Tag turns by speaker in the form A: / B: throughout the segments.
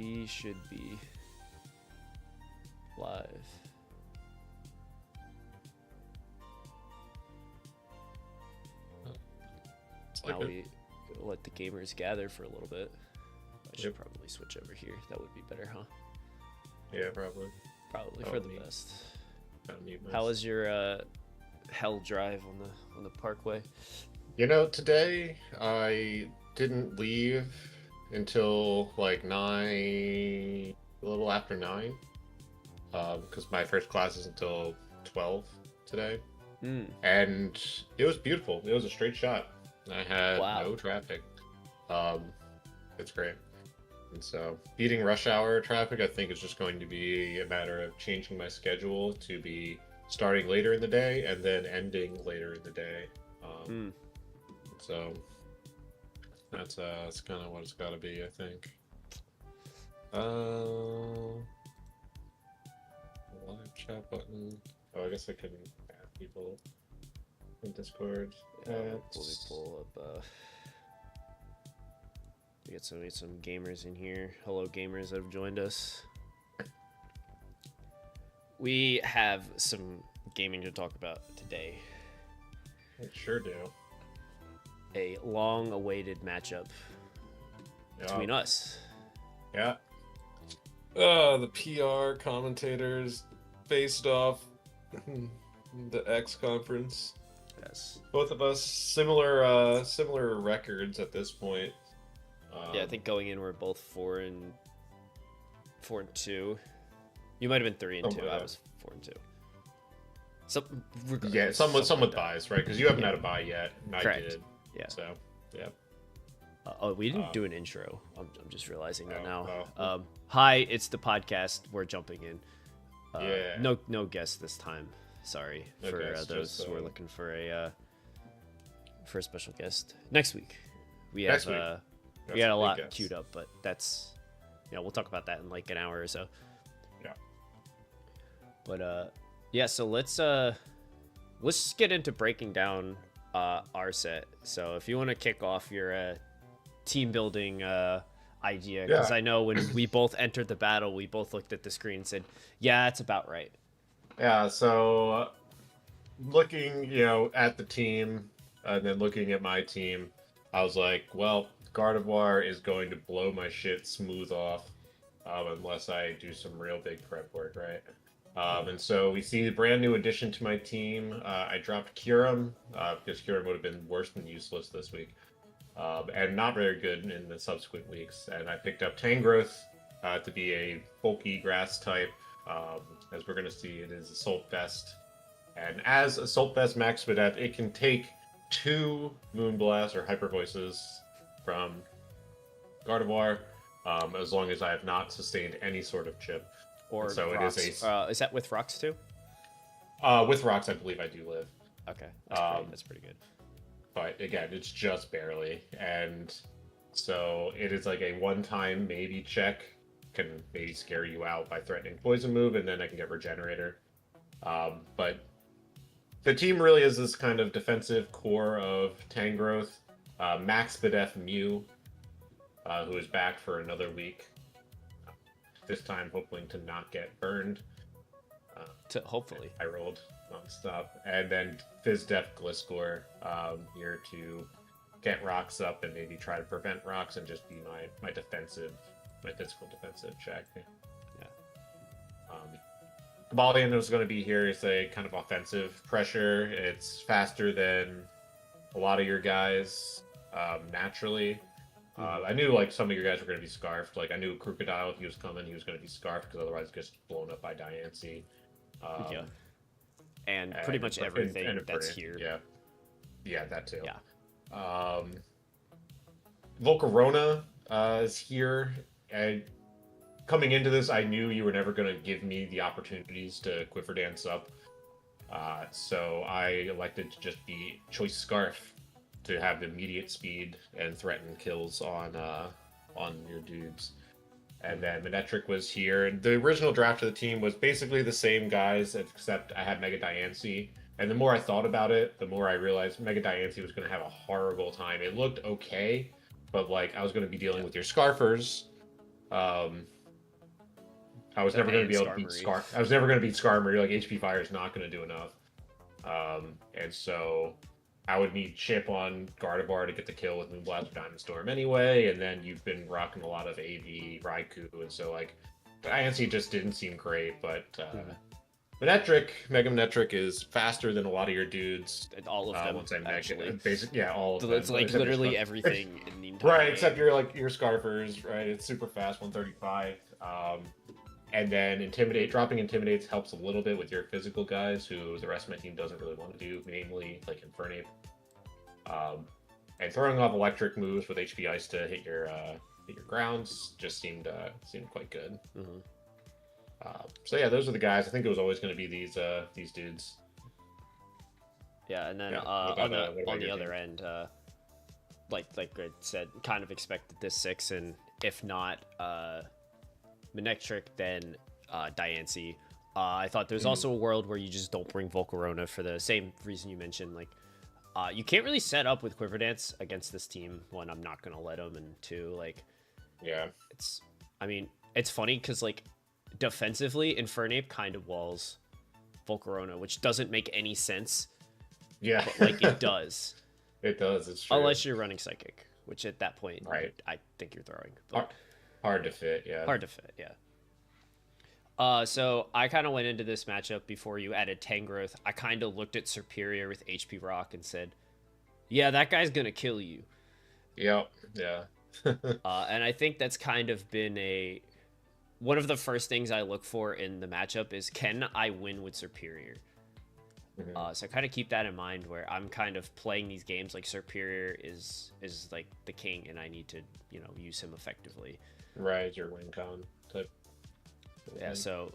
A: we should be live. Now we let the gamers gather for a little bit. I should probably switch over here. That would be better, huh?
B: Yeah, probably.
A: Probably for the best. How was your hell drive on the parkway?
B: You know, today I didn't leave until like 9, a little after 9, because my first class is until 12 today. And it was beautiful. It was a straight shot. I had no traffic. It's great. And so beating rush hour traffic, I think, is just going to be a matter of changing my schedule to be starting later in the day and then ending later in the day. So that's kind of what it's got to be, I think. Live chat button. Oh, I guess I can add people in Discord.
A: Let me pull up. We get some gamers in here. Hello, gamers that have joined us. We have some gaming to talk about today.
B: I sure do.
A: A long-awaited matchup between us.
B: Yeah. The PR commentators faced off the X conference.
A: Yes.
B: Both of us similar records at this point.
A: Yeah, I think going in we're both 4 and 2. You might have been 3-2. I was 4-2. So
B: yeah, somewhat biased, right? Because you haven't had a bye yet, and
A: Correct.
B: I did.
A: Yeah.
B: So yeah.
A: We didn't do an intro. I'm just realizing that now. Hi, it's the podcast. We're jumping in.
B: Yeah.
A: No guests this time. Sorry for those who are looking for a special guest next week. We have we got a lot queued up, but that's we'll talk about that in like an hour or so.
B: Yeah.
A: But yeah, so let's just get into breaking down our set. So if you want to kick off your team building idea, because I know when we both entered the battle, we both looked at the screen and said, "Yeah, that's about right."
B: Yeah. So looking, at the team, and then looking at my team, I was like, well, Gardevoir is going to blow my shit smooth off, unless I do some real big prep work, right? And so we see the brand new addition to my team. I dropped Kyurem, because Kyurem would have been worse than useless this week, and not very good in the subsequent weeks. And I picked up Tangrowth to be a bulky grass type. As we're going to see, it is Assault Vest. And as Assault Vest Max Spadef, it can take 2 Moonblast or Hyper Voices from Gardevoir, as long as I have not sustained any sort of chip.
A: Or
B: and so
A: rocks.
B: It is a...
A: is that with rocks too?
B: With rocks, I believe I do live.
A: Okay, that's pretty good.
B: But again, it's just barely. And so it is like a one-time maybe check. Can maybe scare you out by threatening Poison Move, and then I can get Regenerator. But the team really is this kind of defensive core of Tangrowth, Max Spadef Mew, who is back for another week. This time hoping to not get burned.
A: Hopefully.
B: I rolled nonstop. And then Fizdef Gliscor here to get rocks up and maybe try to prevent rocks and just be my physical defensive check.
A: Yeah.
B: Cobalion is going to be here. It's a kind of offensive pressure. It's faster than a lot of your guys naturally. I knew like some of your guys were going to be scarfed. Like I knew Crocodile, if he was coming, he was going to be scarfed because otherwise it gets blown up by Diancie.
A: And pretty much everything that's here.
B: Yeah, that too.
A: Yeah.
B: Volcarona is here. And coming into this, I knew you were never going to give me the opportunities to Quiver Dance up. So I elected to just be Choice Scarf to have immediate speed and threaten kills on your dudes. And then Manectric was here. And the original draft of the team was basically the same guys, except I had Mega Diancie. And the more I thought about it, the more I realized Mega Diancie was going to have a horrible time. It looked okay, but like I was going to be dealing with your Scarfers, Um, I was never going to be able to beat Scar. I was never going to beat Skarmory. Like HP Fire is not going to do enough. And so I would need Chip on Gardevoir to get the kill with Moonblast or Diamond Storm anyway. And then you've been rocking a lot of AV, Raikou, and so like Diancie just didn't seem great. But Mega Manectric is faster than a lot of your dudes.
A: All of them,
B: once I
A: actually.
B: Basically, yeah, all of them.
A: It's like literally everything in the entire
B: right,
A: game.
B: except your Scarfers, right? It's super fast, 135. And then dropping Intimidates helps a little bit with your physical guys, who the rest of my team doesn't really want to do, namely like Infernape. And throwing off electric moves with HP Ice to hit your grounds just seemed quite good. So yeah, those are the guys. I think it was always going to be these dudes.
A: Yeah, and then on the other end, like I said, kind of expected this 6, and if not Manectric, then Diancie. I thought there's also a world where you just don't bring Volcarona for the same reason you mentioned. Like, you can't really set up with Quiver Dance against this team. One, I'm not gonna let them, and two, like,
B: yeah,
A: it's funny because like defensively, Infernape kind of walls Volcarona, which doesn't make any sense.
B: Yeah,
A: but like it does.
B: It does. It's true.
A: Unless you're running Psychic, which at that point,
B: right,
A: I think you're throwing. But
B: hard to fit, yeah.
A: Hard to fit, yeah. So I kind of went into this matchup before you added Tangrowth. I kind of looked at Serperior with HP Rock and said, yeah, that guy's going to kill you.
B: Yep, yeah.
A: And I think that's kind of been one of the first things I look for in the matchup is, can I win with Serperior? So I kind of keep that in mind where I'm kind of playing these games like Serperior is like the king and I need to, use him effectively.
B: Right, your win con type.
A: Yeah, so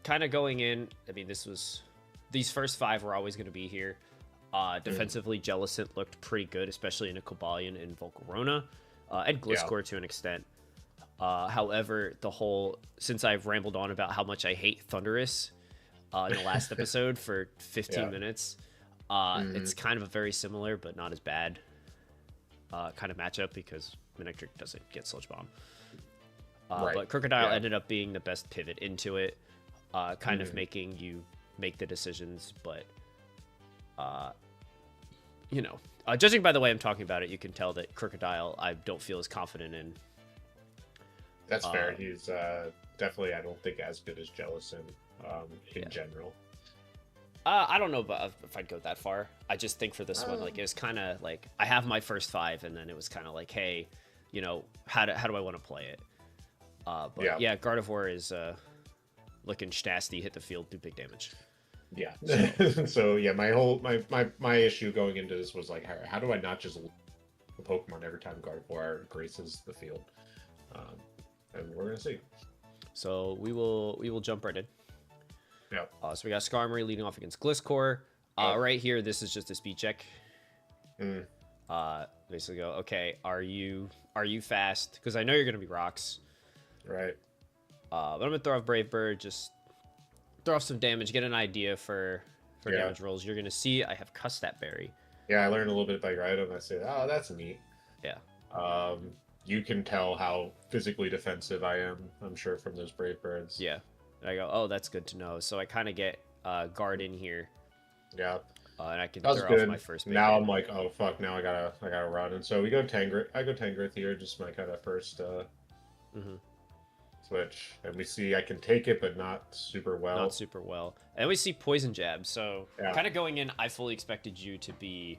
A: kind of going in, I mean, these first 5 were always going to be here. Defensively, Jellicent looked pretty good, especially in a Cobalion and Volcarona, and Gliscor to an extent. However, since I've rambled on about how much I hate Thundurus in the last episode for 15 minutes, it's kind of a very similar but not as bad kind of matchup because Manectric doesn't get Sludge Bomb. But Crocodile ended up being the best pivot into it, kind of making you make the decisions. But, judging by the way I'm talking about it, you can tell that Crocodile I don't feel as confident in.
B: That's fair. He's definitely, I don't think, as good as Jellicent in general.
A: I don't know if I'd go that far. I just think for this one, like, it was kind of like I have my first 5, and then it was kind of like, hey, how do I want to play it? But yeah, Gardevoir is looking nasty, hit the field, do big damage.
B: Yeah. So yeah, my issue going into this was like, how do I not just loot the Pokemon every time Gardevoir graces the field? And we're gonna see.
A: So we will jump right in.
B: Yeah.
A: So we got Skarmory leading off against Gliscor. Right here, this is just a speed check. Basically go, okay, are you fast? Because I know you're gonna be rocks.
B: Right.
A: But I'm gonna throw off Brave Bird, just throw off some damage, get an idea for damage rolls. You're gonna see I have Custap Berry.
B: Yeah, I learned a little bit about your item. I said, oh, that's neat.
A: Yeah.
B: You can tell how physically defensive I am, I'm sure, from those Brave Birds.
A: Yeah. And I go, oh, that's good to know. So I kind of get guard in here.
B: Yeah.
A: And I can
B: throw
A: off my first.
B: Now I'm like, oh fuck, now I gotta run. And so we go Tangrowth. I go Tangrowth here, just my kind of first switch, and we see I can take it, but not super well.
A: Not super well. And we see Poison Jab. So kind of going in, I fully expected you to be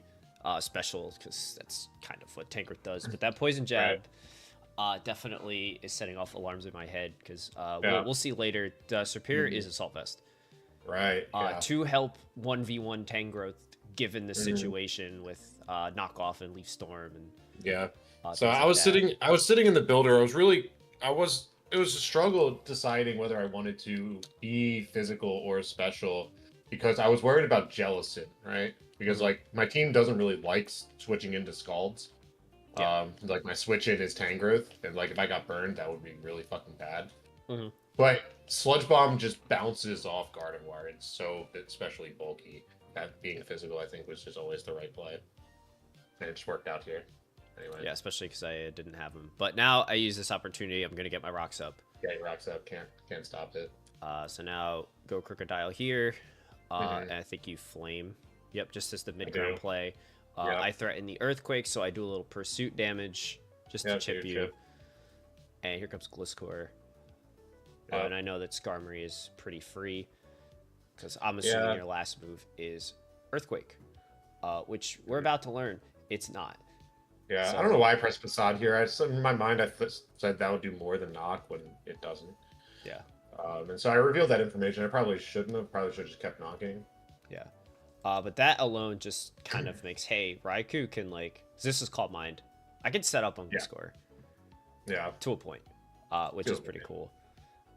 A: special because that's kind of what Tangrowth does. But that Poison Jab definitely is setting off alarms in my head because we'll see later. Serperior is Assault Vest.
B: Right.
A: To help 1v1 Tangrowth given the situation with Knockoff and Leaf Storm and
B: so I was sitting in the builder. It was a struggle deciding whether I wanted to be physical or special because I was worried about Jellicent, right? Because like my team doesn't really like switching into Scalds. Like my switch in is Tangrowth, and like if I got burned, that would be really fucking bad. But Sludge Bomb just bounces off Gardevoir. It's so especially bulky. That being physical, I think, was just always the right play, and it just worked out here. anyway.
A: Yeah, especially because I didn't have them. But now I use this opportunity. I'm gonna get my rocks up.
B: Yeah, he rocks up. Can't stop it.
A: So now go Crocodile here.
B: Mhm.
A: And I think you Flame. Yep, just as the
B: I
A: mid-ground
B: do.
A: play.
B: Yeah.
A: I threaten the Earthquake, so I do a little pursuit damage just to
B: Yeah,
A: chip you.
B: chip.
A: And here comes Gliscor.
B: Yeah.
A: And I know that Skarmory is pretty free, because I'm assuming
B: Yeah.
A: your last move is Earthquake, which we're about to learn it's not.
B: Yeah,
A: So,
B: I don't know why I pressed Facade here. In my mind, said that would do more than knock when it doesn't.
A: yeah.
B: And so I revealed that information. I probably shouldn't have. Probably should have just kept knocking.
A: Yeah. But that alone just kind of makes, hey, Raikou can, like, this is called Mind. I can set up on
B: Yeah.
A: Gliscor
B: Yeah.
A: to a point, which is pretty cool.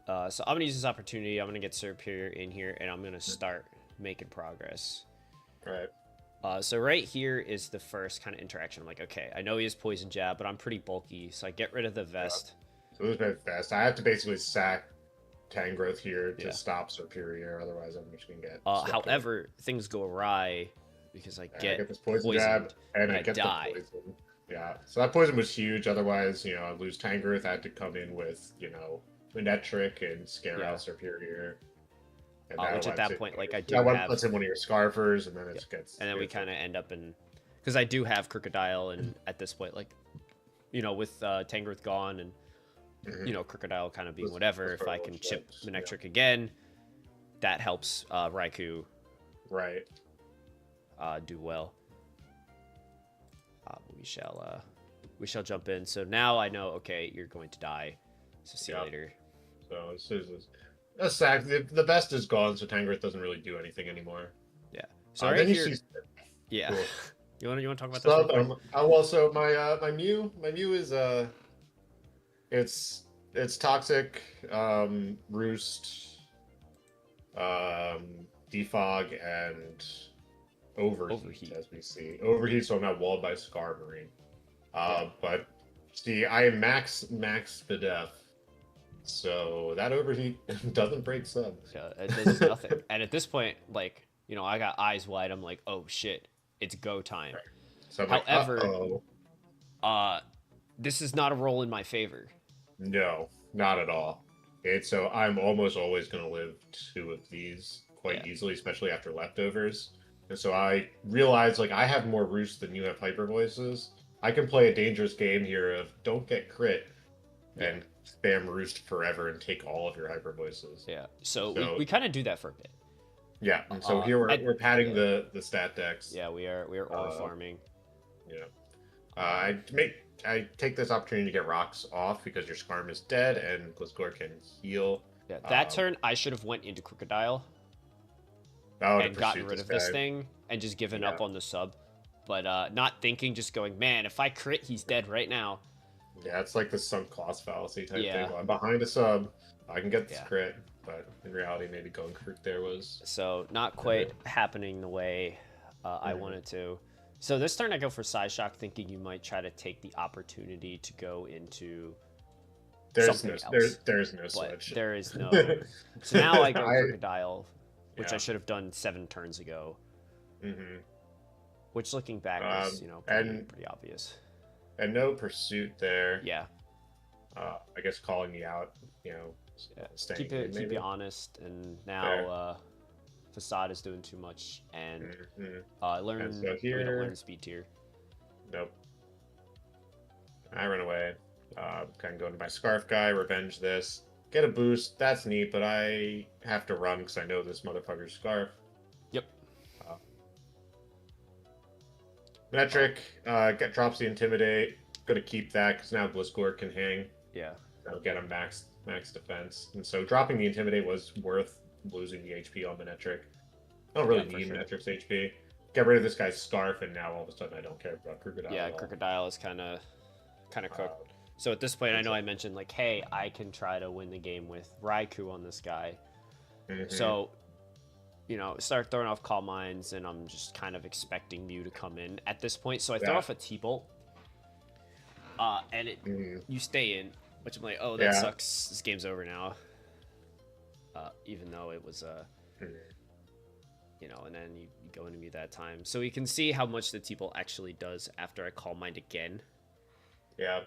A: So I'm going to use this opportunity. I'm going to get Superior in here, and I'm going to start making progress.
B: Right.
A: So right here is the first kind of interaction. I'm like, okay, I know he has Poison Jab, but I'm pretty bulky, so I get rid of the Vest.
B: Yeah. So this is fast. I have to basically sack Tangrowth here to
A: Yeah.
B: stop Superior, otherwise I'm just gonna get.
A: However, things go awry because I
B: I
A: get
B: this poison
A: poisoned,
B: jab and I
A: I
B: get
A: die.
B: the poison. Yeah, so that poison was huge. Otherwise, I lose Tangrowth. I had to come in with Manectric and scare out Superior. And
A: Which at that point, like I do
B: that one
A: have,
B: puts in one of your Scarfers, and then it gets.
A: and then we kind of end up in, because I do have Crocodile, and at this point, like, with Tangrowth gone, and Crocodile kind of being whatever, if I can chip Manectric again, that helps Raikou
B: right
A: do well. We shall jump in. So now I know, okay, you're going to die. So see you later.
B: So this is a sack. The best is gone, so Tangrowth doesn't really do anything anymore.
A: Yeah. So
B: right
A: then
B: here,
A: yeah.
B: Cool.
A: You want to talk about this? Real quick?
B: Also my Mew is it's toxic, roost, defog, and overheat, as we see. Overheat, so I'm not walled by Skarmory. But see, I am max Videf, so that overheat doesn't break sub.
A: Yeah, it does nothing. And at this point, like, I got eyes wide. I'm like, oh shit, it's go time.
B: Right. So
A: however, this is not a roll in my favor.
B: No, not at all. So I'm almost always going to live 2 of these quite easily, especially after leftovers. And so I realized, like, I have more roosts than you have hyper voices. I can play a dangerous game here of don't get crit and spam roost forever and take all of your hyper voices.
A: Yeah. So we kind of do that for a bit.
B: Yeah. And so here we're padding the stat decks.
A: Yeah, we are ore farming.
B: Yeah. I take this opportunity to get rocks off because your Skarm is dead and Gliscor can heal.
A: Yeah, that turn I should have went into Crocodile and gotten rid of this thing and just given up on the sub. But not thinking, just going, man, if I crit, he's dead right now.
B: Yeah, it's like the sunk cost fallacy type thing. Well, I'm behind a sub, I can get this crit, but in reality, maybe going crit there was...
A: So not quite happening the way I wanted to. So this turn I go for Psy Shock, thinking you might try to take the opportunity to go into something else.
B: There's no switch.
A: There is no. So now I go Crocodile, which I should have done 7 turns ago.
B: Mm-hmm.
A: Which, looking back, was pretty obvious.
B: And no pursuit there.
A: Yeah.
B: I guess calling me out, staying
A: keep it honest, and now Facade is doing too much, and I learned learn speed tier.
B: Nope. I run away. Kind of go into my Scarf guy, revenge this, get a boost. That's neat, but I have to run because I know this motherfucker's Scarf.
A: Yep.
B: Metric drops the Intimidate. Gonna keep that because now Gliscor can hang.
A: Yeah.
B: That'll get him max defense. And so dropping the Intimidate was worth losing the HP on Metric. I don't really need Metric's HP. Get rid of this guy's Scarf, and now all of a sudden I don't care about Crocodile.
A: Yeah, Crocodile is kind of cooked. So at this point, I know I mentioned, like, hey, I can try to win the game with Raikou on this guy. So, start throwing off Calm Minds, and I'm just kind of expecting Mew to come in at this point. So I throw off a T-Bolt, and you stay in, which I'm like, oh, that sucks. This game's over now. Even though it was, and then you go into me that time. So you can see how much the T-Bolt actually does after I Calm Mind again.
B: Yeah.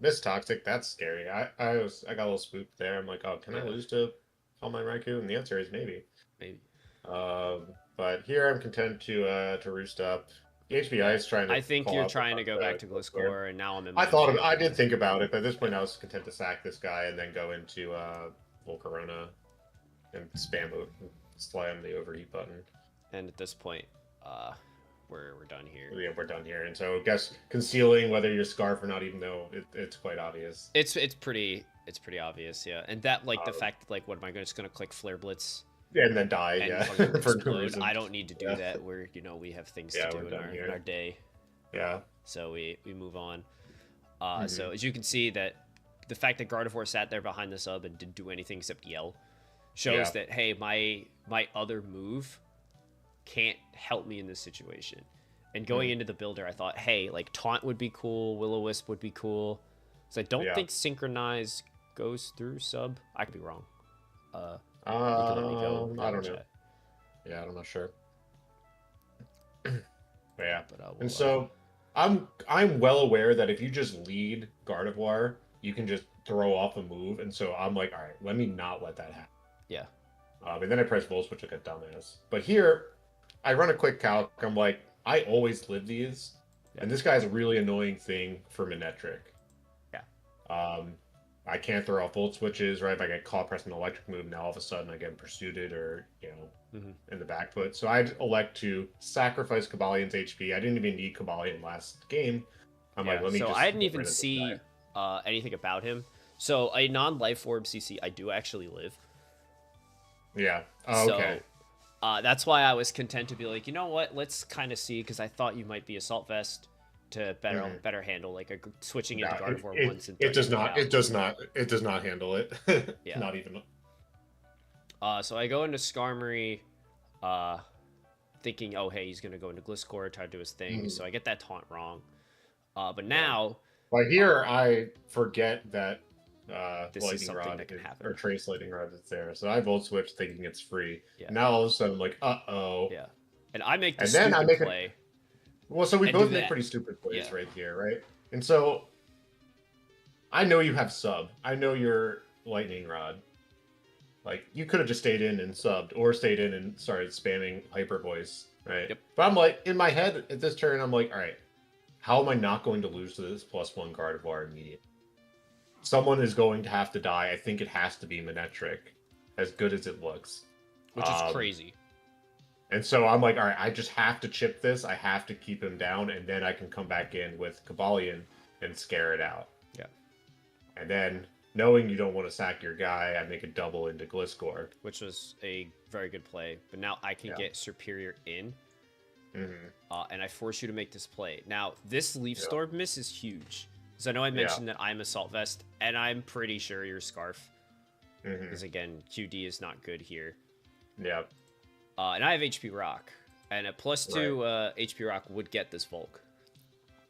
B: Miss Toxic, that's scary. I got a little spooked there. I'm like, oh, can I
A: Yeah,
B: lose to All My Raikou? And the answer is maybe.
A: maybe.
B: But here I'm content to roost up. The HBI
A: Yeah,
B: is trying to
A: I think
B: call
A: you're
B: out the
A: trying to go back to
B: square.
A: Gliscor, and now I'm in
B: I
A: my
B: thought of,
A: mid.
B: I did think about it, but at this
A: Yeah,
B: point I was content to sack this guy and then go into Volcarona and slam the overheat button.
A: and at this point, uh, we're done here.
B: Yeah, we're done here. And so I guess concealing whether you're Scarf or not, even though it's quite obvious.
A: It's pretty obvious, yeah. And that like the
B: Um,
A: fact like what am I just gonna click Flare Blitz
B: and then die,
A: and
B: yeah,
A: fucking
B: for no
A: explode?
B: reason.
A: I don't need to do
B: Yeah,
A: that. We have things to
B: yeah, we're
A: do in
B: done
A: our
B: here.
A: day,
B: Yeah.
A: so we move on.
B: Hmm.
A: So as you can see that the fact that Gardevoir sat there behind the sub and didn't do anything except yell shows
B: Yeah.
A: that hey, my other move can't help me in this situation. And going
B: Mhm.
A: into the builder, I thought, hey, like Taunt would be cool, Will-O-Wisp would be cool. So I don't
B: Yeah.
A: think Synchronize goes through sub. I could be wrong. Uh, you can let me
B: I
A: know in
B: don't know.
A: chat.
B: Yeah, I'm not sure. But yeah.
A: But
B: And
A: we'll
B: so I'm well aware that if you just lead Gardevoir, you can just throw off a move. And so I'm like, all right, let me not let that happen.
A: yeah,
B: And then I press Volt Switch like a dumbass. But here, I run a quick calc. I'm like, I always live these.
A: yeah,
B: And this guy's a really annoying thing for Manectric.
A: yeah.
B: Um, I can't throw off Volt Switches, right? If I get caught pressing an electric move, now all of a sudden I get pursued or,
A: Mm-hmm.
B: in the back foot. So I'd elect to sacrifice Kabalion's HP. I didn't even need Kabalion last game. I'm like,
A: Yeah.
B: let me
A: So
B: just
A: I didn't
B: get
A: even
B: rid of this
A: see
B: guy.
A: anything about him. So a non-life orb CC, I do actually live.
B: Yeah. Oh,
A: So
B: okay.
A: that's why I was content to be like, you know what? Let's kind of see because I thought you might be Assault Vest to
B: Mhm.
A: better handle like switching into
B: No,
A: Gardevoir once and
B: it does
A: threatening me
B: not.
A: out.
B: It does not. It does not handle it.
A: Yeah.
B: Not even.
A: So I go into Skarmory, uh, thinking, oh hey, he's gonna go into Gliscor, try to do his thing.
B: Mhm.
A: So I get that taunt wrong. But
B: Yeah.
A: now
B: But here I forget that
A: this is
B: lightning
A: something
B: rod
A: that can
B: or
A: happen.
B: trace lightning rod is there. So I volt switch thinking it's free.
A: Yeah.
B: Now all of a sudden I'm like, uh-oh.
A: Yeah. And I make the
B: And then I
A: stupid
B: make it.
A: play
B: Well, so we
A: and do
B: both make
A: that.
B: pretty stupid
A: Yeah.
B: plays right here, right? And so I know you have sub. I know you're lightning rod. Like you could have just stayed in and subbed, or stayed in and started spamming hyper voice, right?
A: Yep.
B: But I'm like, in my head at this turn, I'm like, all right, how am I not going to lose to this +1 Gardevoir immediately? Someone is going to have to die. I think it has to be Manectric, as good as it looks.
A: Which is crazy.
B: And so I'm like, all right, I just have to chip this. I have to keep him down, and then I can come back in with Kabalion and scare it out.
A: Yeah.
B: And then, knowing you don't want to sack your guy, I make a double into Gliscor.
A: Which was a very good play. But now I can get Superior in.
B: Mm-hmm.
A: And I force you to make this play. Now, this Leaf
B: Yeah.
A: Storm miss is huge. So I know I mentioned that I'm Assault Vest, and I'm pretty sure you're Scarf.
B: Mm-hmm.
A: Because again, QD is not good here.
B: Yeah.
A: And I have HP Rock. And a +2 HP Rock would get this Volk.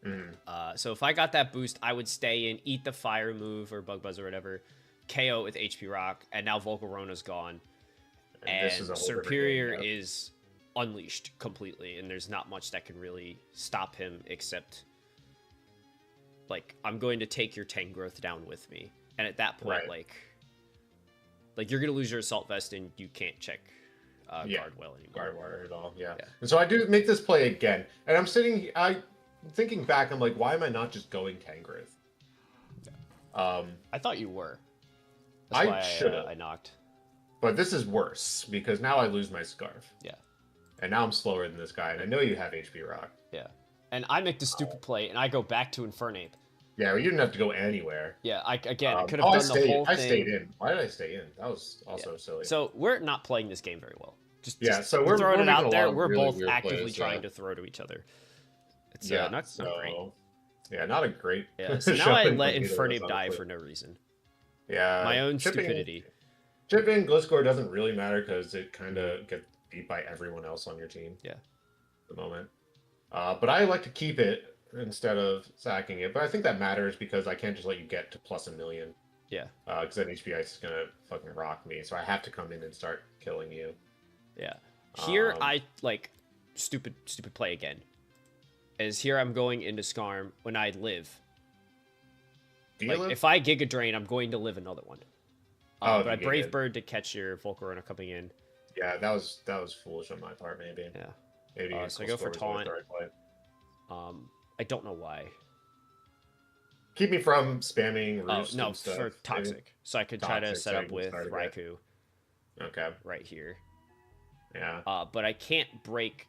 B: Mm-hmm.
A: So if I got that boost, I would stay in, eat the Fire move or Bug Buzz or whatever, KO with HP Rock, and now Volcarona's gone. And
B: this is a whole different
A: Superior
B: game, yeah.
A: is unleashed completely, and there's not much that can really stop him except, like, I'm going to take your Tangrowth down with me. And at that point,
B: Right. Yeah.
A: you're going to lose your Assault Vest, and you can't check guard well anymore.
B: Guard at all, yeah.
A: Yeah.
B: And so I do make this play again, and I'm thinking back, I'm like, why am I not just going Tangrowth?
A: I thought you were.
B: I
A: That's
B: should
A: why
B: have.
A: I knocked.
B: But this is worse, because now I lose my Scarf.
A: Yeah.
B: And now I'm slower than this guy, and I know you have HP Rock.
A: Yeah. And I make the stupid play, and I go back to Infernape.
B: Yeah, well, you didn't have to go anywhere.
A: Yeah, I could have done
B: I
A: the whole thing.
B: I stayed in. Why did I stay in? That was also silly.
A: So we're not playing this game very well. Just
B: so we're
A: throwing it
B: making a
A: out
B: lot
A: there.
B: of
A: We're
B: really
A: both
B: weird
A: actively
B: plays,
A: trying
B: yeah.
A: to throw to each other. It's
B: Yeah,
A: not great.
B: Yeah, not a great.
A: Yeah, so now I
B: showing
A: let
B: from either of us,
A: Infernape die
B: honestly.
A: for no reason.
B: Yeah,
A: My own
B: chipping-
A: stupidity.
B: Chipping Gliscor doesn't really matter because it kind of gets beat by everyone else on your team.
A: Yeah.
B: At the moment. But I like to keep it instead of sacking it. But I think that matters because I can't just let you get to +1,000,000.
A: Yeah.
B: Because then HBI is gonna fucking rock me. So I have to come in and start killing you.
A: Yeah. Here
B: Um,
A: I like stupid play again. As here I'm going into Skarm when I live.
B: Do you
A: Like
B: live?
A: if I Giga Drain, I'm going to live another one.
B: Oh,
A: But I
B: you get
A: Brave
B: it.
A: Bird to catch your Volcarona coming in.
B: Yeah, that was foolish on my part. Maybe
A: Yeah.
B: maybe
A: So I
B: Cool
A: go for
B: Score was always
A: taunt.
B: the right play.
A: I don't know why.
B: Keep me from spamming
A: Oh
B: Roost
A: no,
B: and stuff.
A: for
B: Maybe
A: toxic. So I could try to
B: toxic,
A: set
B: so you
A: up
B: can
A: with
B: start again.
A: Raikou
B: Okay.
A: right here.
B: Yeah.
A: But I can't break.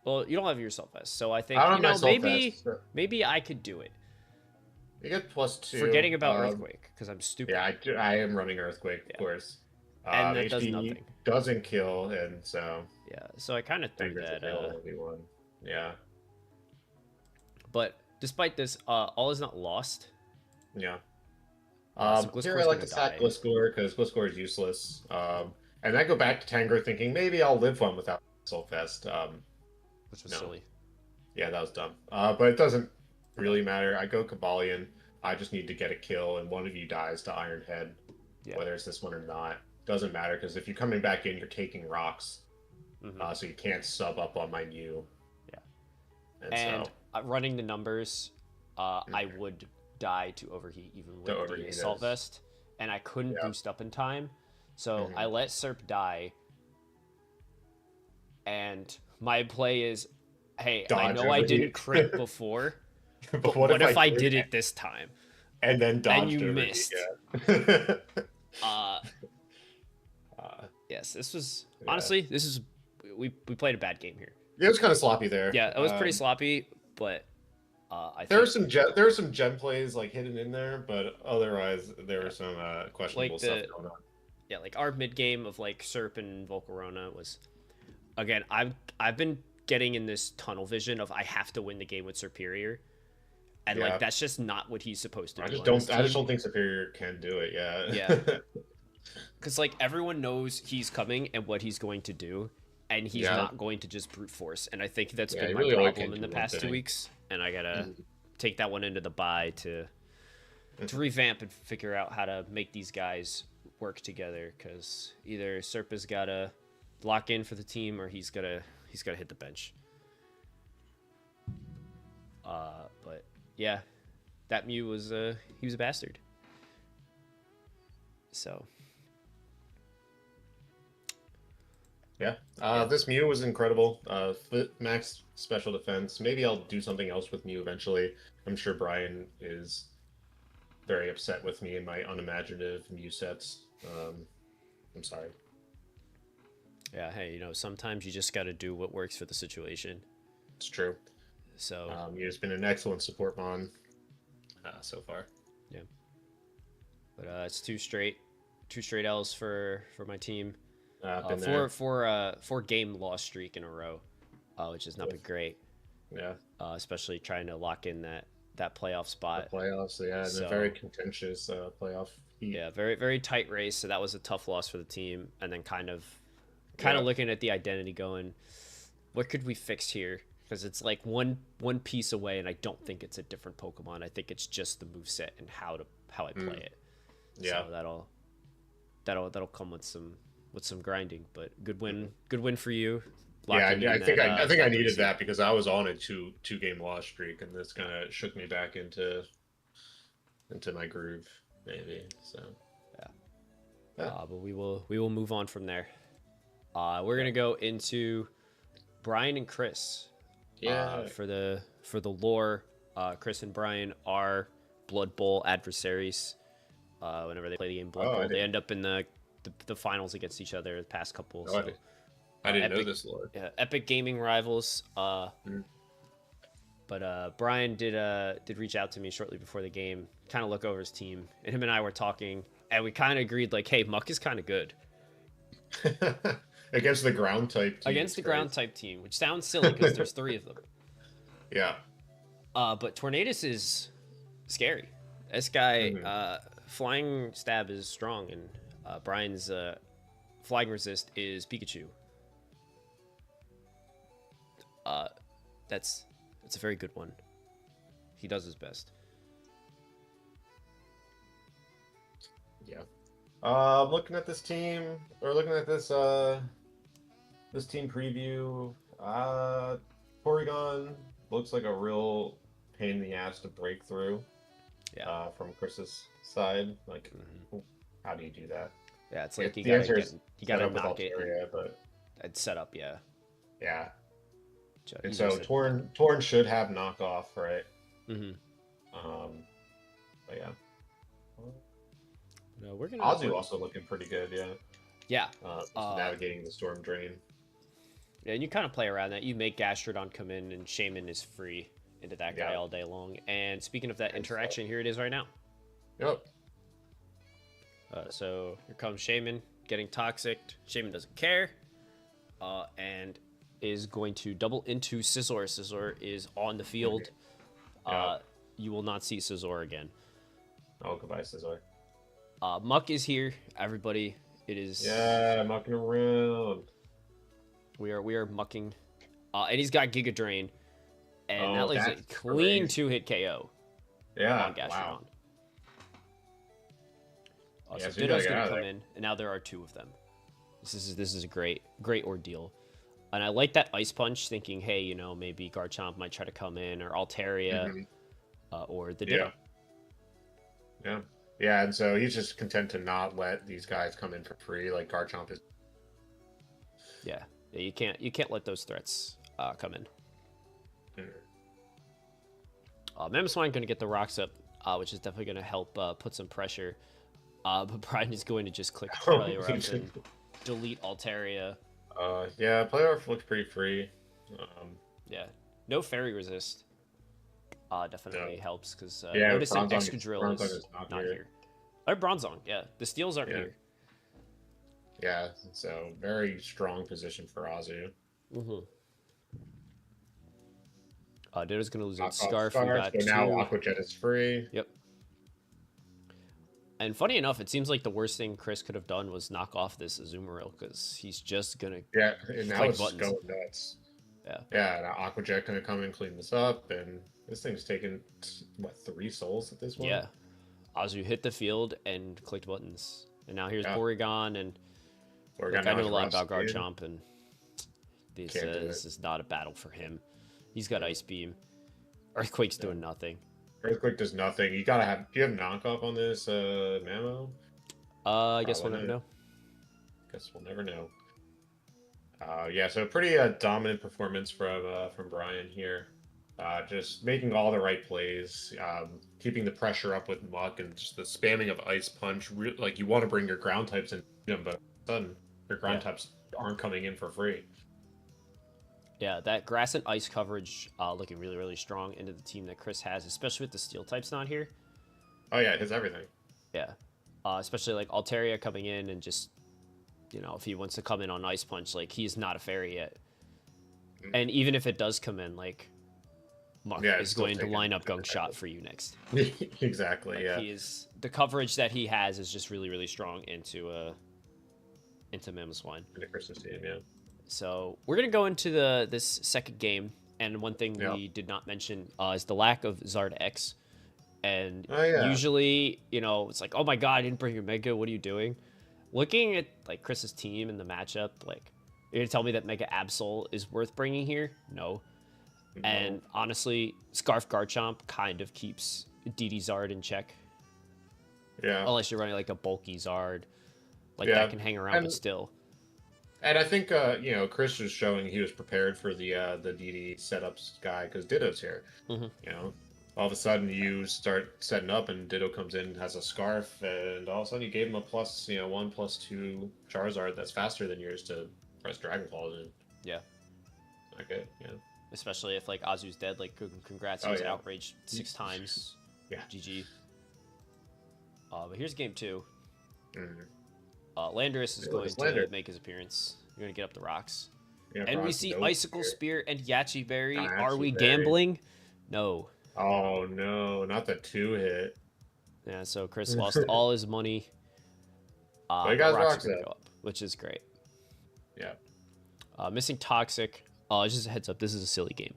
A: Well, you don't have your Self Vest, so I
B: I
A: think
B: don't have my Soul Fest.
A: maybe I could do it.
B: You get +2.
A: Forgetting about Earthquake because I'm stupid.
B: Yeah, I am running Earthquake, of
A: Yeah.
B: course.
A: And that does
B: HP
A: nothing.
B: doesn't kill, and so
A: Yeah, so I kind of threw
B: Tigers
A: that.
B: available if you want. Yeah,
A: But despite this, all is not lost.
B: yeah.
A: So
B: Here
A: Gliscor's
B: I like
A: gonna
B: to sack
A: die.
B: Gliscor because Gliscor is useless. And I go back to Tangrowth thinking maybe I'll live one without Soulfest.
A: Which was
B: No.
A: silly.
B: Yeah, that was dumb. But it doesn't really matter. I go Kabalion. I just need to get a kill, and one of you dies to Iron Head.
A: Yeah.
B: Whether it's this one or not. Doesn't matter, because if you're coming back in, you're taking rocks. So you can't sub up on my Mew.
A: Yeah. And
B: so,
A: running the numbers, I would die to overheat even with the
B: overheat
A: Assault
B: is-
A: Vest. And I couldn't boost up in time. So I let Serp die. And my play is, hey, I
B: Dodge
A: know I
B: overheat.
A: didn't crit before,
B: but
A: what if I did it this time?
B: and then dodged
A: And you
B: overheat,
A: missed.
B: Yeah.
A: Yes, this was honestly, this is we played a bad game here.
B: It was kind of sloppy there.
A: Yeah, it was pretty sloppy, but I
B: There
A: think
B: there were some gem plays like hidden in there, but otherwise there were some questionable stuff going on.
A: Yeah, like our mid game of like Serp and Volcarona was, again, I've been getting in this tunnel vision of I have to win the game with Superior, and like that's just not what he's supposed to do.
B: I just don't think Superior can do it. Yeah.
A: Yeah. Because like everyone knows he's coming and what he's going to do, and he's not going to just brute force. And I think that's been my problem in the past 2 weeks. And I gotta take that one into the bye to revamp and figure out how to make these guys work together. Because either Serpa's gotta lock in for the team, or he's gotta hit the bench. But yeah, that Mew was he was a bastard. So.
B: Yeah. This Mew was incredible. Max special defense. Maybe I'll do something else with Mew eventually. I'm sure Brian is very upset with me and my unimaginative Mew sets. I'm sorry.
A: Yeah, hey, sometimes you just got to do what works for the situation.
B: It's true.
A: So
B: Mew's been an excellent support mon so far.
A: Yeah. But it's two straight L's for my team. Four game loss streak in a row, which has not been great.
B: Yeah.
A: Especially trying to lock in that playoff spot.
B: The playoffs, yeah, and a very contentious playoff heat.
A: Yeah, very very tight race. So that was a tough loss for the team, and then kind of looking at the identity, going, what could we fix here? Because it's like one piece away, and I don't think it's a different Pokemon. I think it's just the moveset and how I play it.
B: Yeah,
A: so that'll come with some grinding, but good win for you.
B: I think I needed that because I was on a two game loss streak, and this kind of shook me back into my groove, maybe. So
A: but we will move on from there. We're gonna go into Brian and Chris. For the lore, Chris and Brian are Blood Bowl adversaries. Whenever they play the game Blood Bowl, they end up in the finals against each other the past couple.
B: I didn't know this lore.
A: Yeah, epic gaming rivals. But Brian did reach out to me shortly before the game, kind of look over his team, and him and I were talking, and we kind of agreed like, hey, Muck is kind of good
B: against the ground type team.
A: Against the ground type team, which sounds silly because there's 3 of them.
B: Yeah.
A: But Tornadus is scary. This guy, flying stab is strong, and Brian's flying resist is Pikachu. That's a very good one. He does his best.
B: Yeah. Looking at this team, or looking at this this team preview, Porygon looks like a real pain in the ass to break through.
A: Yeah.
B: From Chris's side. Like,
A: Hmm.
B: how do you do that?
A: Yeah, it's like
B: The answer is
A: you
B: set
A: gotta
B: up with
A: knock it
B: Altaria, but
A: and set up. Yeah,
B: yeah. And
A: easier
B: so
A: said than done.
B: Torn should have knockoff, right?
A: Hmm.
B: Um, but yeah.
A: No, we're gonna.
B: Azu also looking pretty good, yeah.
A: Yeah.
B: Just navigating the storm drain.
A: Yeah, and you kind of play around that. You make Gastrodon come in, and Shaman is free into that guy
B: Yeah.
A: all day long. And speaking of that
B: And
A: interaction, here it is right now.
B: Yep.
A: So here comes Shaman getting toxic. Shaman doesn't care, and is going to double into Scizor. Scizor is on the field.
B: Yep.
A: You will not see Scizor again.
B: Oh, goodbye, Scizor.
A: Muck is here, everybody. It is.
B: Yeah, mucking around.
A: We are mucking, and he's got Giga Drain, and that leaves a
B: that's
A: clean
B: crazy.
A: 2-hit KO
B: Yeah,
A: on Gastrodon.
B: wow.
A: So
B: so you
A: Ditto's
B: gotta get
A: gonna
B: out of
A: come
B: there.
A: in, and now there are two of them. This is a great ordeal, and I like that Ice Punch, thinking, hey, maybe Garchomp might try to come in, or Altaria,
B: Mhm.
A: or the Ditto.
B: Yeah. Yeah, and so he's just content to not let these guys come in for free, like Garchomp is.
A: Yeah, you can't let those threats come in. Mamoswine going to get the rocks up, which is definitely going to help put some pressure. But Brian is going to just click play up and delete Altaria.
B: Yeah, playoff looks pretty free.
A: Yeah, no fairy resist. Definitely helps because
B: yeah,
A: noticing
B: Bronzong
A: Excadrill is
B: not
A: not
B: here.
A: here. Or Bronzong, yeah. The steals aren't here.
B: Yeah, so very strong position for Azu.
A: Mm-hmm. Ditto's going to lose its
B: Scarf,
A: Scarf. We got
B: so
A: two.
B: now Aqua Jet is free.
A: Yep. And funny enough, it seems like the worst thing Chris could have done was knock off this Azumarill because he's just going to
B: Yeah, and now it's
A: buttons.
B: going nuts.
A: Yeah.
B: Yeah, now Aqua Jet gonna come and clean this up, and this thing's taken, what, 3 souls at this point?
A: Yeah. Azu hit the field and clicked buttons. And now here's Porygon, and look, I know a lot about Garchomp, and this is not a battle for him. He's got Ice Beam. Earthquake's doing nothing.
B: Earthquake does nothing. You gotta have. Do you have knockoff on this Mamo?
A: I guess we'll never know.
B: Guess we'll never know. Yeah, so pretty dominant performance from Brian here. Just making all the right plays, keeping the pressure up with Muck, and just the spamming of Ice Punch. Like, you want to bring your ground types in, but all of a sudden your ground types aren't coming in for free.
A: Yeah, that grass and ice coverage looking really, really strong into the team that Chris has, especially with the steel types not here.
B: Oh yeah, it hits everything.
A: Yeah, especially like Altaria coming in and just, if he wants to come in on Ice Punch, like, he's not a fairy yet. Mm-hmm. And even if it does come in, like, Muck is going to line up Gunk Shot for you next.
B: Exactly,
A: like, the coverage that he has is just really, really strong into Mamoswine.
B: Into Chris's team, yeah.
A: So we're gonna go into this second game, and one thing we did not mention is the lack of Zard X. And usually, it's like, oh my god, I didn't bring your Mega. What are you doing? Looking at like Chris's team and the matchup, like, you're gonna tell me that Mega Absol is worth bringing here? No. And honestly, Scarf Garchomp kind of keeps DD Zard in check.
B: Yeah.
A: Unless you're running like a bulky Zard, like that can hang around, but still.
B: And I think Chris was showing he was prepared for the DD setups guy because Ditto's here.
A: Mm-hmm.
B: All of a sudden you start setting up and Ditto comes in, has a Scarf, and all of a sudden you gave him a +1/+2 Charizard that's faster than yours to press Dragon Balls in.
A: Yeah.
B: Okay. Yeah.
A: Especially if like Azu's dead, like, congrats, he was outraged 6 times.
B: Yeah.
A: GG. But here's game 2.
B: Mm-hmm.
A: Landorus is going to make his appearance. You're going to get up the rocks.
B: Yeah,
A: and we see Icicle Spear and Yachi Berry. Are we gambling? No.
B: Oh, no. Not the 2-hit.
A: Yeah, so Chris lost all his money.
B: But he got rocks
A: go up, which is great.
B: Yeah.
A: Missing Toxic. Just a heads up. This is a silly game.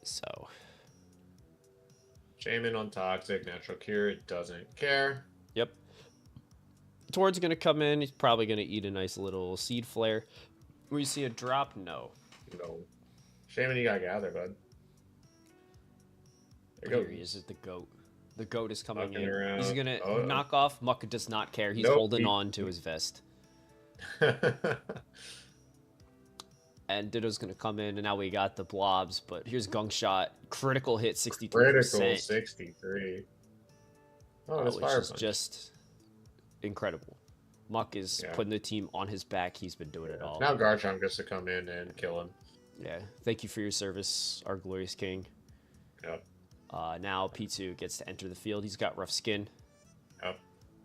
A: So.
B: Shaman on Toxic. Natural Cure. It doesn't care.
A: Yep. Tord's going to come in. He's probably going to eat a nice little Seed Flare. We see a drop? No.
B: No. Shaman, you got to gather, bud.
A: But here he is the GOAT. The GOAT is coming
B: Knocking
A: in.
B: around.
A: He's gonna
B: Oh,
A: knock off. Muck does not care. He's
B: nope.
A: holding on to his vest. And Ditto's gonna come in, and now we got the blobs. But here's Gunk Shot, critical hit, 63%.
B: Critical 63. Oh, this
A: which
B: fire
A: is
B: punch.
A: just incredible. Muck is putting the team on his back. He's been doing it all.
B: Now Garchomp gets to come in and kill him.
A: Yeah, thank you for your service, our glorious king.
B: Yep.
A: Now P2 gets to enter the field. He's got rough skin.
B: Yep.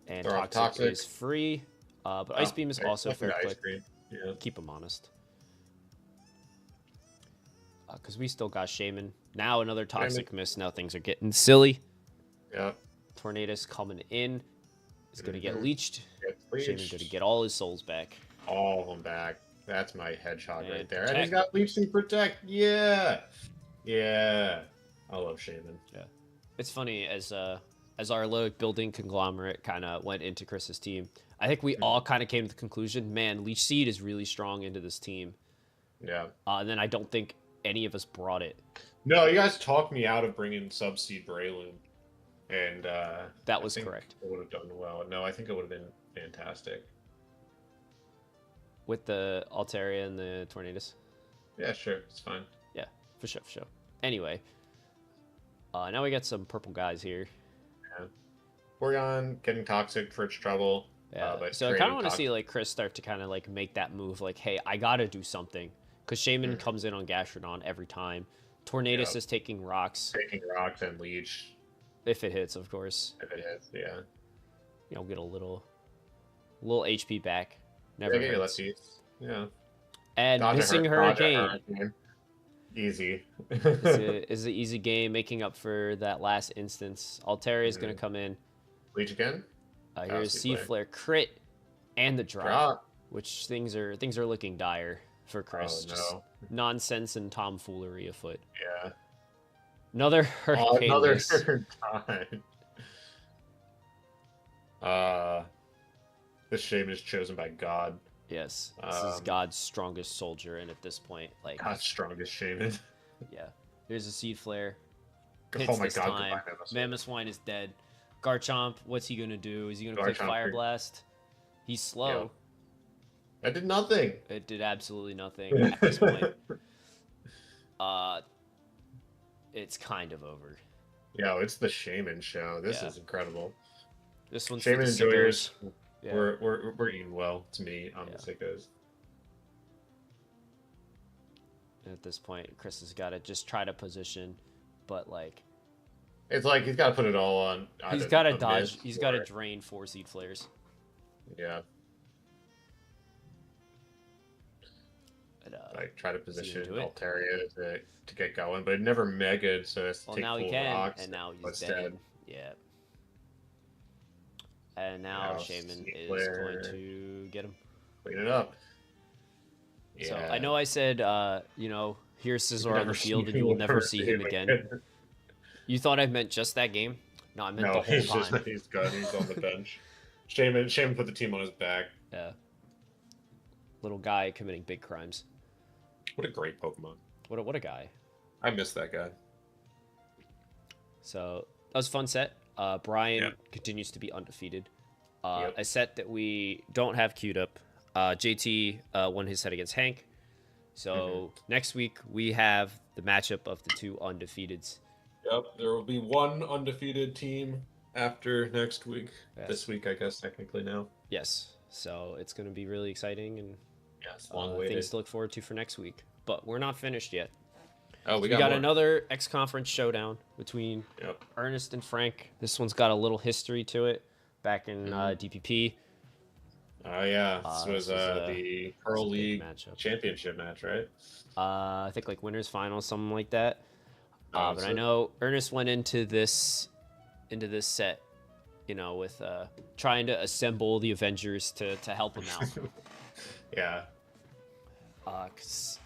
A: And
B: Throw off
A: Toxic
B: Toxic.
A: is free. But Ice Beam is also fair
B: Ice
A: click.
B: Cream. Yeah.
A: Keep him honest. Because we still got Shaman. Now another Toxic miss. Now things are getting silly.
B: Yep.
A: Tornadus coming in. Is going to get leached. Shaman's going to get all his souls back.
B: All of them back. That's my hedgehog
A: And
B: right there.
A: protect.
B: And he's got leech and protect. Yeah. Yeah. I love Shaman.
A: Yeah. It's funny, as our little building conglomerate kind of went into Chris's team, I think we all kind of came to the conclusion, man, Leech Seed is really strong into this team.
B: Yeah.
A: And then I don't think any of us brought it.
B: No, you guys talked me out of bringing Subseed Breloom. And
A: that was correct.
B: It would have done well. No, I think it would have been fantastic.
A: With the Altaria and the Tornadus?
B: Yeah, sure. It's fine.
A: Yeah, for sure, for sure. Anyway, now we got some purple guys here.
B: Yeah. Porygon getting Toxic for its trouble.
A: Yeah, so I kind of want to see like Chris start to kind of like make that move, like, hey, I gotta do something, because Shaman comes in on Gastrodon every time. Tornadus is taking rocks.
B: Taking rocks and leech.
A: If it hits, of course.
B: If it hits, yeah.
A: You know, get a little HP back. Never hurts.
B: Yeah.
A: And missing Hurricane.
B: Easy.
A: is an easy game, making up for that last instance. Altaria is going to come in.
B: Leech again.
A: Here's Seed Flare crit and the drop, which things are looking dire for Chris.
B: Oh, no.
A: Just nonsense and tomfoolery afoot.
B: Yeah.
A: Another Hurricane.
B: Another time. This Shaman is chosen by God.
A: Yes, this is God's strongest soldier, and at this point, like
B: God's strongest Shaman.
A: Yeah. Here's a Seed Flare.
B: Oh
A: Hits
B: my
A: this
B: God!
A: time. Mamoswine is dead. Garchomp, what's he gonna do? Is he gonna click Fire Blast? He's slow.
B: Yeah. I did nothing.
A: It did absolutely nothing at this point. It's kind of over.
B: Yo, it's the Shaman show. This is incredible.
A: This one's
B: Shaman enjoyers.
A: Yeah.
B: We're eating well. To me, on the sickos.
A: At this point, Chris has got to just try to position, but like,
B: it's like he's got to put it all on.
A: He's got to dodge. He's got to drain 4 Seed Flares.
B: Yeah. Like try to position Altaria to get going, but it never megaed, so it's to take
A: now
B: full
A: he can,
B: rocks.
A: and now he's dead. Yeah. And now Shaman is going to get him.
B: Clean it up.
A: Yeah. So I know I said, you know, here's Scizor on the field, and you will never see him again. You thought I meant just that game? No, I meant the whole time.
B: He's good. He's on the bench. Shaman put the team on his back.
A: Yeah. Little guy committing big crimes.
B: What a great Pokemon.
A: What a guy.
B: I miss that guy.
A: So that was a fun set. Brian continues to be undefeated. A set that we don't have queued up. JT won his set against Hank. So next week we have the matchup of the 2 undefeateds.
B: Yep, there will be 1 undefeated team after next week. Yes. This week, I guess, technically now.
A: Yes. So it's going to be really exciting, and
B: things
A: to look forward to for next week. But we're not finished yet.
B: Oh, we
A: got another X-Conference showdown between Ernest and Frank. This one's got a little history to it. Back in DPP.
B: Oh, yeah. This was the Pearl League championship match, right?
A: I think like winners finals, something like that. But I know Ernest went into this set, you know, with trying to assemble the Avengers to help him out.
B: Yeah.
A: Because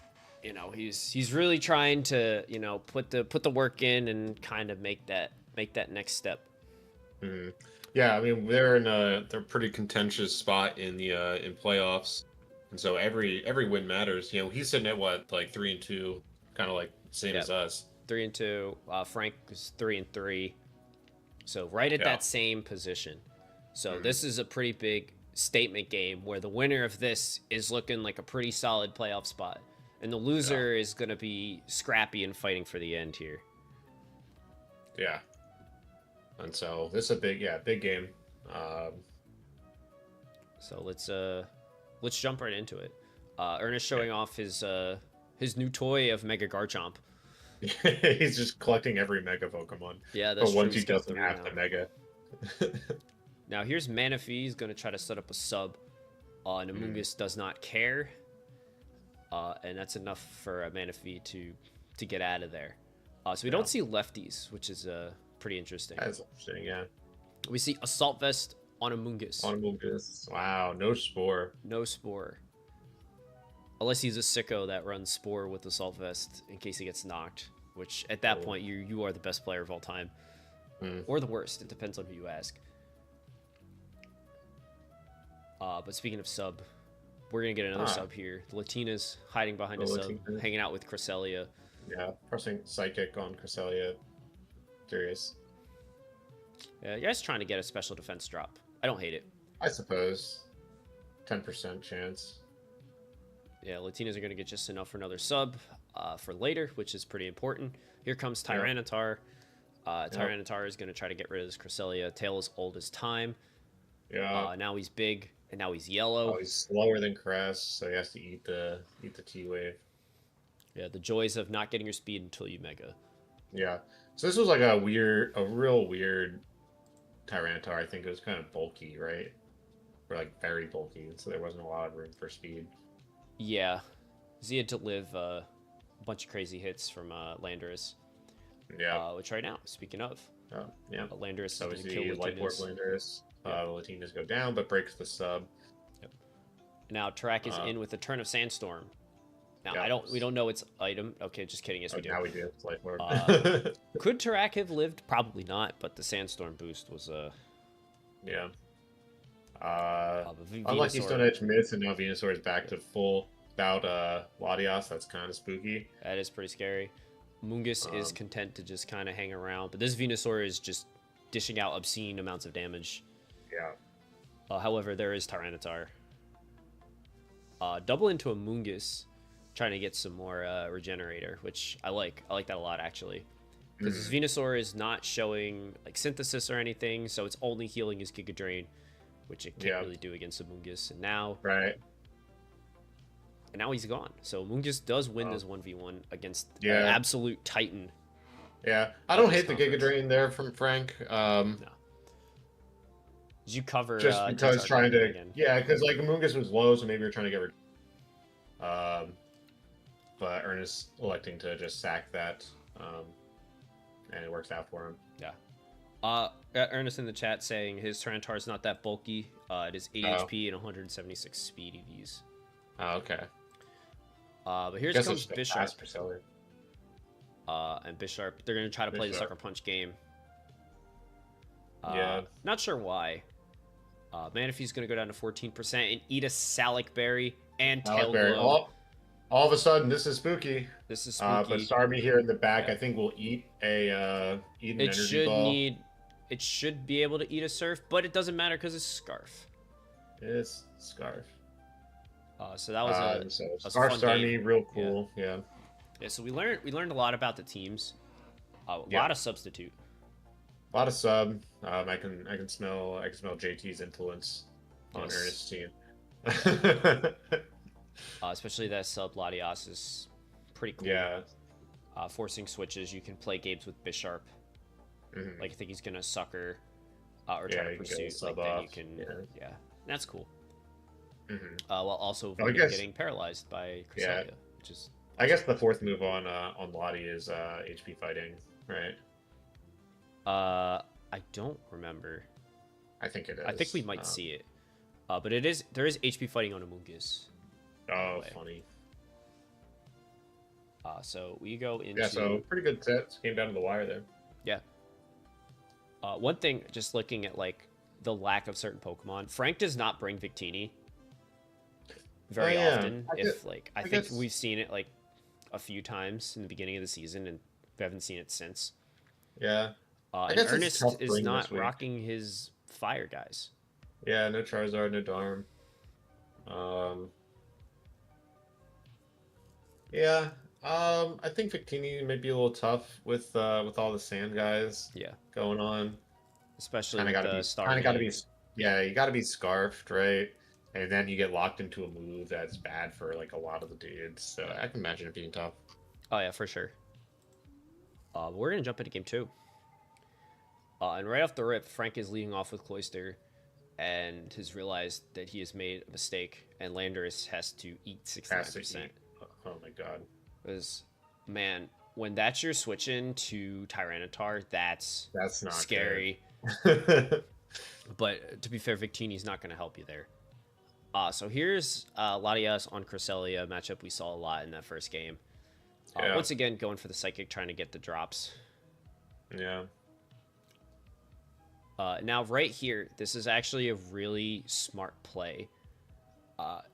A: you know he's really trying to, you know, put the work in and kind of make that next step.
B: Mm-hmm. Yeah, I mean they're pretty contentious spot in the in playoffs, and so every win matters. You know, he's sitting at what, like 3-2, kind of like same as us.
A: 3-2. Frank is 3-3. So right at that same position. So this is a pretty big statement game where the winner of this is looking like a pretty solid playoff spot, and the loser is going to be scrappy and fighting for the end here.
B: Yeah. And so this is a big game.
A: So let's jump right into it. Ernest showing off his new toy of Mega Garchomp.
B: He's just collecting every Mega Pokemon.
A: Yeah, that's
B: but once
A: true.
B: he doesn't have the Mega.
A: Now here's Manaphy. He's going to try to set up a sub. And Amoonguss does not care. And that's enough for Manaphy to get out of there. So we don't see lefties, which is pretty interesting.
B: That's interesting, yeah.
A: We see Assault Vest on Amoonguss.
B: On Amoonguss. Wow, no Spore.
A: No Spore. Unless he's a sicko that runs Spore with Assault Vest in case he gets knocked. Which, at that point, you are the best player of all time. Or the worst. It depends on who you ask. But speaking of sub, we're going to get another sub here. The Latina's hiding behind a sub, hanging out with Cresselia.
B: Yeah, pressing Psychic on Cresselia. Curious.
A: Yeah, you guys trying to get a special defense drop. I don't hate it.
B: I suppose. 10% chance.
A: Yeah, Latinas are going to get just enough for another sub for later, which is pretty important. Here comes Tyranitar. Tyranitar is going to try to get rid of this Cresselia. Tail is old as time.
B: Yeah.
A: Now he's big, and now he's yellow.
B: Oh, he's slower than Cress, so he has to eat the T-Wave.
A: Yeah, the joys of not getting your speed until you Mega.
B: Yeah. So this was like a real weird Tyranitar. I think it was kind of bulky, right? Or like very bulky, so there wasn't a lot of room for speed.
A: Yeah. He had to live a bunch of crazy hits from Landorus.
B: Yeah.
A: Which right now, speaking of.
B: Yeah.
A: Landorus
B: so
A: is
B: we
A: going to
B: see
A: kill
B: Lightport Landorus. The Latinas go down, but breaks the sub.
A: Yep. Now Tarak is in with a turn of Sandstorm. Now we don't know its item. Okay, just kidding. Yes, we do.
B: Now we do. It's Lightport.
A: Could Tarak have lived? Probably not. But the Sandstorm boost was
B: Yeah.
A: Venusaur,
B: Unlucky Stone Edge missed, and now Venusaur is back to full bout Latias. That's kind of spooky.
A: That is pretty scary. Mungus is content to just kind of hang around, but this Venusaur is just dishing out obscene amounts of damage.
B: Yeah.
A: However, there is Tyranitar. Double into a Mungus, trying to get some more Regenerator, which I like. I like that a lot, actually. Because this Venusaur is not showing like Synthesis or anything, so it's only healing his Giga Drain, which it can't really do against a Mungus. And now...
B: Right.
A: And now he's gone. So Mungus does win this 1v1 against an absolute titan.
B: Yeah. I don't hate the Giga Drain there from Frank.
A: No. Did you cover
B: just because trying to again? Yeah, because like Mungus was low, so maybe you're trying to get rid but Ernest electing to just sack that, and it works out for him.
A: Yeah. Ernest in the chat saying his Tyranitar is not that bulky. It is 8 HP and 176 speed EVs.
B: Oh, okay.
A: But here comes Bisharp. And Bisharp, they're going to try to play the Sucker Punch game. Not sure why. Manaphy's going to go down to 14% and eat a Salic Berry and Tail Glow.
B: All of a sudden, this is spooky.
A: This is spooky.
B: But Starmie here in the back, I think, will eat an energy ball.
A: It should be able to eat a Surf, but it doesn't matter because it's Scarf.
B: It's Scarf.
A: So that was a
B: Scarf
A: fun
B: Starmie,
A: game.
B: real cool. Yeah.
A: So we learned a lot about the teams. A lot of substitute.
B: A lot of sub. I can smell JT's influence on Ernest's team.
A: Especially that sub Latias is pretty cool.
B: Yeah.
A: Forcing switches, you can play games with Bisharp. Like I think he's gonna sucker or try to pursuit. Like then you can that's cool. While also getting paralyzed by Cresselia, which is.
B: I guess the fourth move on Lottie is HP fighting, right?
A: I don't remember.
B: I think it is.
A: I think we might see it. But there is HP fighting on Amoonguss.
B: Oh, funny.
A: So we go into...
B: Yeah, so pretty good sets. Came down to the wire there.
A: Yeah. One thing, just looking at, like, the lack of certain Pokemon, Frank does not bring Victini very often. I think we've seen it, like, a few times in the beginning of the season, and We haven't seen it since.
B: Yeah. I
A: And
B: guess it's a
A: Ernest
B: tough
A: is
B: bring this
A: not
B: week.
A: rocking his fire guys.
B: Yeah, no Charizard, no Darm. Um, yeah. I think Victini may be a little tough with all the sand guys
A: Yeah,
B: going on.
A: especially
B: Kind of
A: with
B: got to
A: the
B: be kind of got to
A: Starmie.
B: be yeah, you got to be scarfed, right? And then you get locked into a move that's bad for like a lot of the dudes. So
A: Yeah.
B: I can imagine it being tough.
A: Oh yeah, for sure. We're gonna jump into game two. And right off the rip, Frank is leading off with Cloyster, and has realized that he has made a mistake, and Landorus has to eat
B: Has to
A: 69%.
B: eat. Oh my god.
A: Because, man, when that's your switch in to Tyranitar, that's
B: That's not
A: scary.
B: good.
A: But to be fair, Victini's not going to help you there. So here's Latias on Cresselia matchup we saw a lot in that first game.
B: Yeah.
A: Once again, going for the Psychic, trying to get the drops.
B: Yeah.
A: Now, right here, this is actually a really smart play.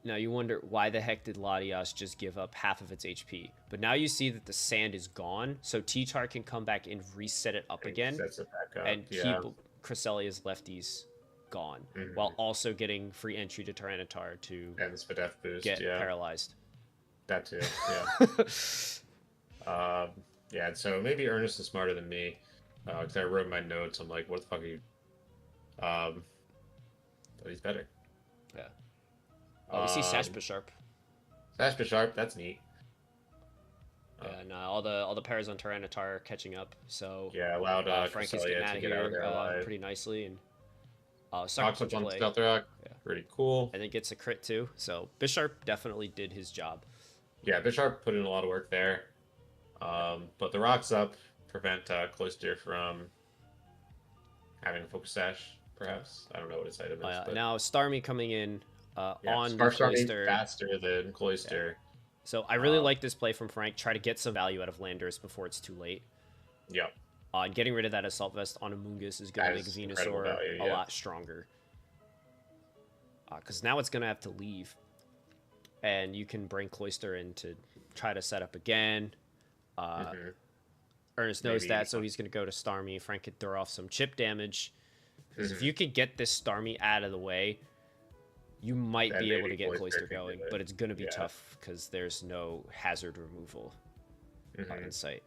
A: Now, you wonder, why the heck did Latias just give up half of its HP? But now you see that the sand is gone, so T-Tar can come back and reset it up again
B: Sets it back up.
A: and
B: Yeah.
A: keep Cresselia's lefties gone,
B: Mhm.
A: while also getting free entry to Tyranitar to
B: And the Spadef boost.
A: get
B: Yeah.
A: paralyzed.
B: That too. Yeah. Yeah. So maybe Ernest is smarter than me. Because I wrote my notes. I'm like, what the fuck are you? But he's better.
A: Yeah. We see Sash
B: Um,
A: Bisharp.
B: Sash Bisharp, that's neat.
A: And all the pairs on Tyranitar are catching up. So
B: Yeah, allowed
A: Frank is
B: Cresselia
A: getting out
B: to
A: of
B: get out of
A: here
B: there alive.
A: pretty nicely, and sucker
B: Knocks up
A: punch
B: on
A: play,
B: Stealth Rock.
A: Yeah.
B: Pretty cool.
A: and then gets a crit too. So Bisharp definitely did his job.
B: Yeah, Bisharp put in a lot of work there. But the rocks up prevent Cloyster from having a focus sash, perhaps. I don't know what his item is. But
A: Now Starmie coming in
B: yeah,
A: on the
B: Scarf Starmie
A: Cloyster.
B: faster than Cloyster.
A: So I really like this play from Frank. Try to get some value out of Landorus before it's too late.
B: Yep.
A: And getting rid of that Assault Vest on Amoonguss is going to
B: That
A: make
B: is incredible
A: Venusaur
B: value,
A: a
B: yeah.
A: lot stronger. Because now it's going to have to leave. And you can bring Cloyster in to try to set up again. Ernest knows
B: Maybe.
A: that, so he's going to go to Starmie. Frank could throw off some chip damage. Because if you could get this Starmie out of the way, you might
B: Then
A: be able to
B: maybe
A: get
B: Cloyster
A: Cloyster
B: can
A: going.
B: do it.
A: But it's going to be
B: Yeah.
A: tough because there's no hazard removal
B: Mhm.
A: in sight.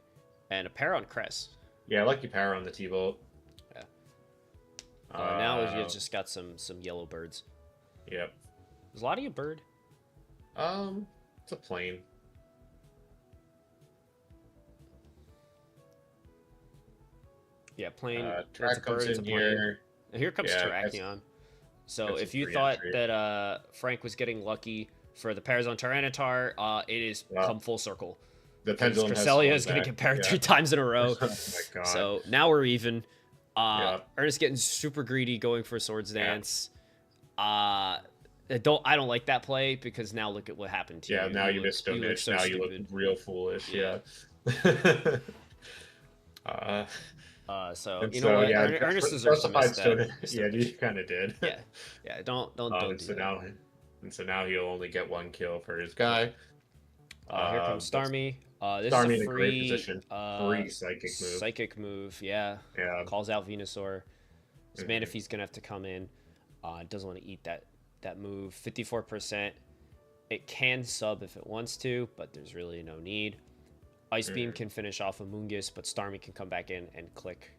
A: And a pair on Cress.
B: Yeah, lucky power on the T-Bolt.
A: Yeah. Now you just got some yellow birds.
B: Yep.
A: Is Lottie a bird?
B: It's a plane.
A: Yeah, plane. It's a
B: Track
A: bird.
B: comes
A: It's a
B: in
A: plane.
B: here.
A: And here comes
B: Yeah,
A: Terrakion. So
B: that's
A: if
B: a
A: you
B: free
A: thought
B: entry.
A: that Frank was getting lucky for the pairs on Tyranitar, it is
B: Wow.
A: come full circle.
B: The
A: Because
B: pendulum has
A: Cresselia
B: swung
A: is going to
B: back.
A: get paired
B: Yeah.
A: 3 times in a row.
B: Oh my god.
A: So now we're even.
B: Yeah.
A: Ernest getting super greedy, going for Swords
B: Yeah.
A: Dance. I don't like that play because now look at what happened to you.
B: Yeah, now you
A: look-
B: missed a
A: look
B: niche.
A: so
B: Now you
A: stupid.
B: look real foolish.
A: Yeah.
B: Yeah.
A: So
B: And
A: you
B: so,
A: know what?
B: yeah,
A: Ernest deserves to miss
B: Justified
A: that.
B: Stone- Yeah, you kind of did.
A: Yeah. Don't do
B: So
A: that.
B: now he'll only get 1 kill for his guy.
A: Here comes Starmie. This
B: Starmie
A: is
B: in
A: a
B: a great
A: free
B: position. Free psychic move.
A: Yeah.
B: Yeah.
A: Calls out Venusaur. So
B: Mhm.
A: Manaphy's gonna have to come in. Doesn't want to eat that move. 54%. It can sub if it wants to, but there's really no need. Ice Beam can finish off a Moongus, but Starmie can come back in and click.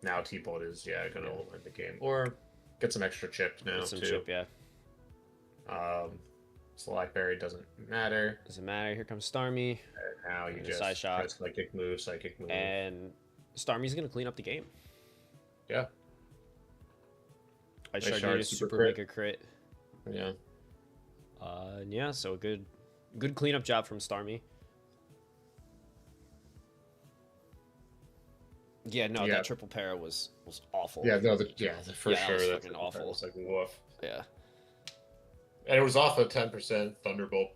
B: Now T-Bolt is gonna win the game, or get some extra chip now
A: Get some
B: too.
A: chip, yeah.
B: Blackberry doesn't matter.
A: Doesn't matter. Here comes Starmie.
B: And now you
A: And
B: just
A: side shot.
B: press psychic move.
A: And Starmie's gonna clean up the game.
B: Yeah.
A: I
B: Nice
A: shard
B: shard,
A: you
B: super
A: super
B: crit.
A: mega crit.
B: Yeah.
A: And yeah, so good cleanup job from Starmie. Yeah, no,
B: Yeah.
A: that triple para was awful.
B: Yeah, no, for
A: Yeah, that
B: sure.
A: was
B: That's
A: freaking awful.
B: It's like woof.
A: Yeah.
B: And it was off a 10% Thunderbolt.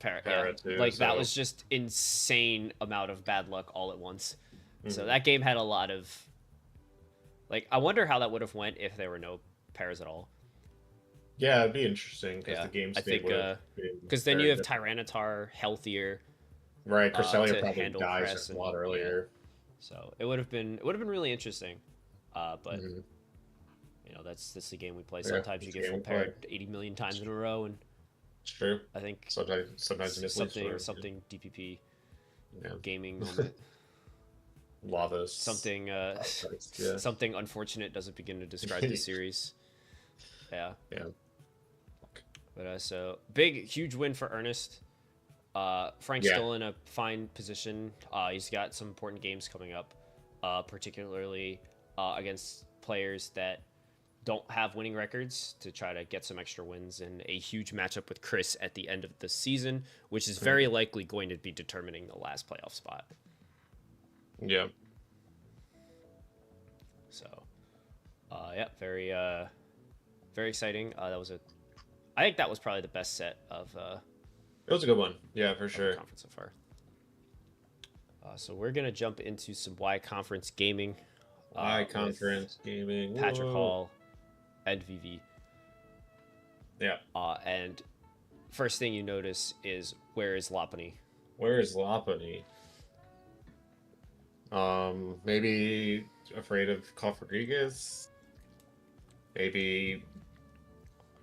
A: Para
B: Para too,
A: like that
B: so-
A: was just insane amount of bad luck all at once. So
B: Mhm.
A: that game had a lot of like I wonder how that would have went if there were no pairs at all.
B: Yeah, it'd be interesting because
A: Yeah,
B: the game
A: I
B: state
A: think,
B: would have been
A: Because then
B: very
A: you have
B: different.
A: Tyranitar healthier,
B: Right, Cresselia
A: to
B: probably
A: handle
B: dies
A: Cress
B: a lot
A: and yeah.
B: earlier.
A: So it would have been really interesting. But
B: Mm-hmm.
A: that's the game we play.
B: Yeah,
A: Sometimes you
B: it's
A: get full
B: gameplay.
A: paired 80 million times in a row, and
B: It's true.
A: I think
B: Sometimes it misleads
A: something
B: for
A: something DPP
B: yeah.
A: gaming moment.
B: Lavas.
A: Something
B: Yeah.
A: something unfortunate doesn't begin to describe this series. Yeah.
B: Yeah.
A: But so big huge win for Ernest. Frank's
B: Yeah.
A: still in a fine position. He's got some important games coming up, particularly against players that don't have winning records to try to get some extra wins, and a huge matchup with Chris at the end of the season, which is very likely going to be determining the last playoff spot.
B: Yeah.
A: So, yeah, very exciting. I think that was probably the best set of
B: It was a good one. Yeah, for sure.
A: conference so far. So we're gonna jump into some Y Conference gaming.
B: Y Conference gaming.
A: Patrick
B: Whoa.
A: Hall and VV.
B: Yeah.
A: And first thing you notice is, where is Lopunny?
B: Where is Lopunny? Maybe afraid of Koff Rodriguez. Maybe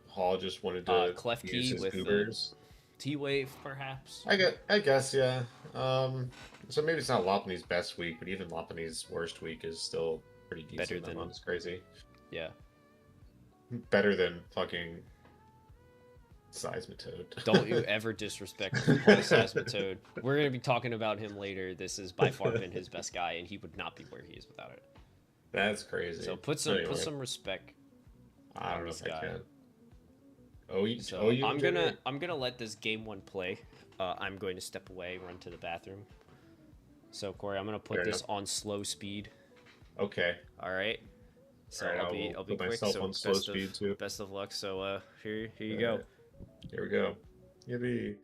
B: Hall just wanted to
A: Klefki
B: use his
A: with
B: goobers.
A: T-Wave, perhaps.
B: I guess, yeah. So maybe it's not Lopunny's best week, but even Lopunny's worst week is still pretty decent.
A: Better than
B: It's crazy.
A: Yeah.
B: Better than fucking Seismitoad.
A: Don't you ever disrespect Seismitoad. We're gonna be talking about him later. This has by far been his best guy, and he would not be where he is without it.
B: That's crazy.
A: So put some respect.
B: I don't know if
A: guy.
B: I can.
A: I'm gonna let this game one play. I'm going to step away, run to the bathroom. So Corey, I'm gonna put this on slow speed.
B: Okay.
A: All right. So
B: right,
A: I'll be quick. So
B: on slow speed too.
A: Best of luck. So here you go.
B: Here we go. Yippee.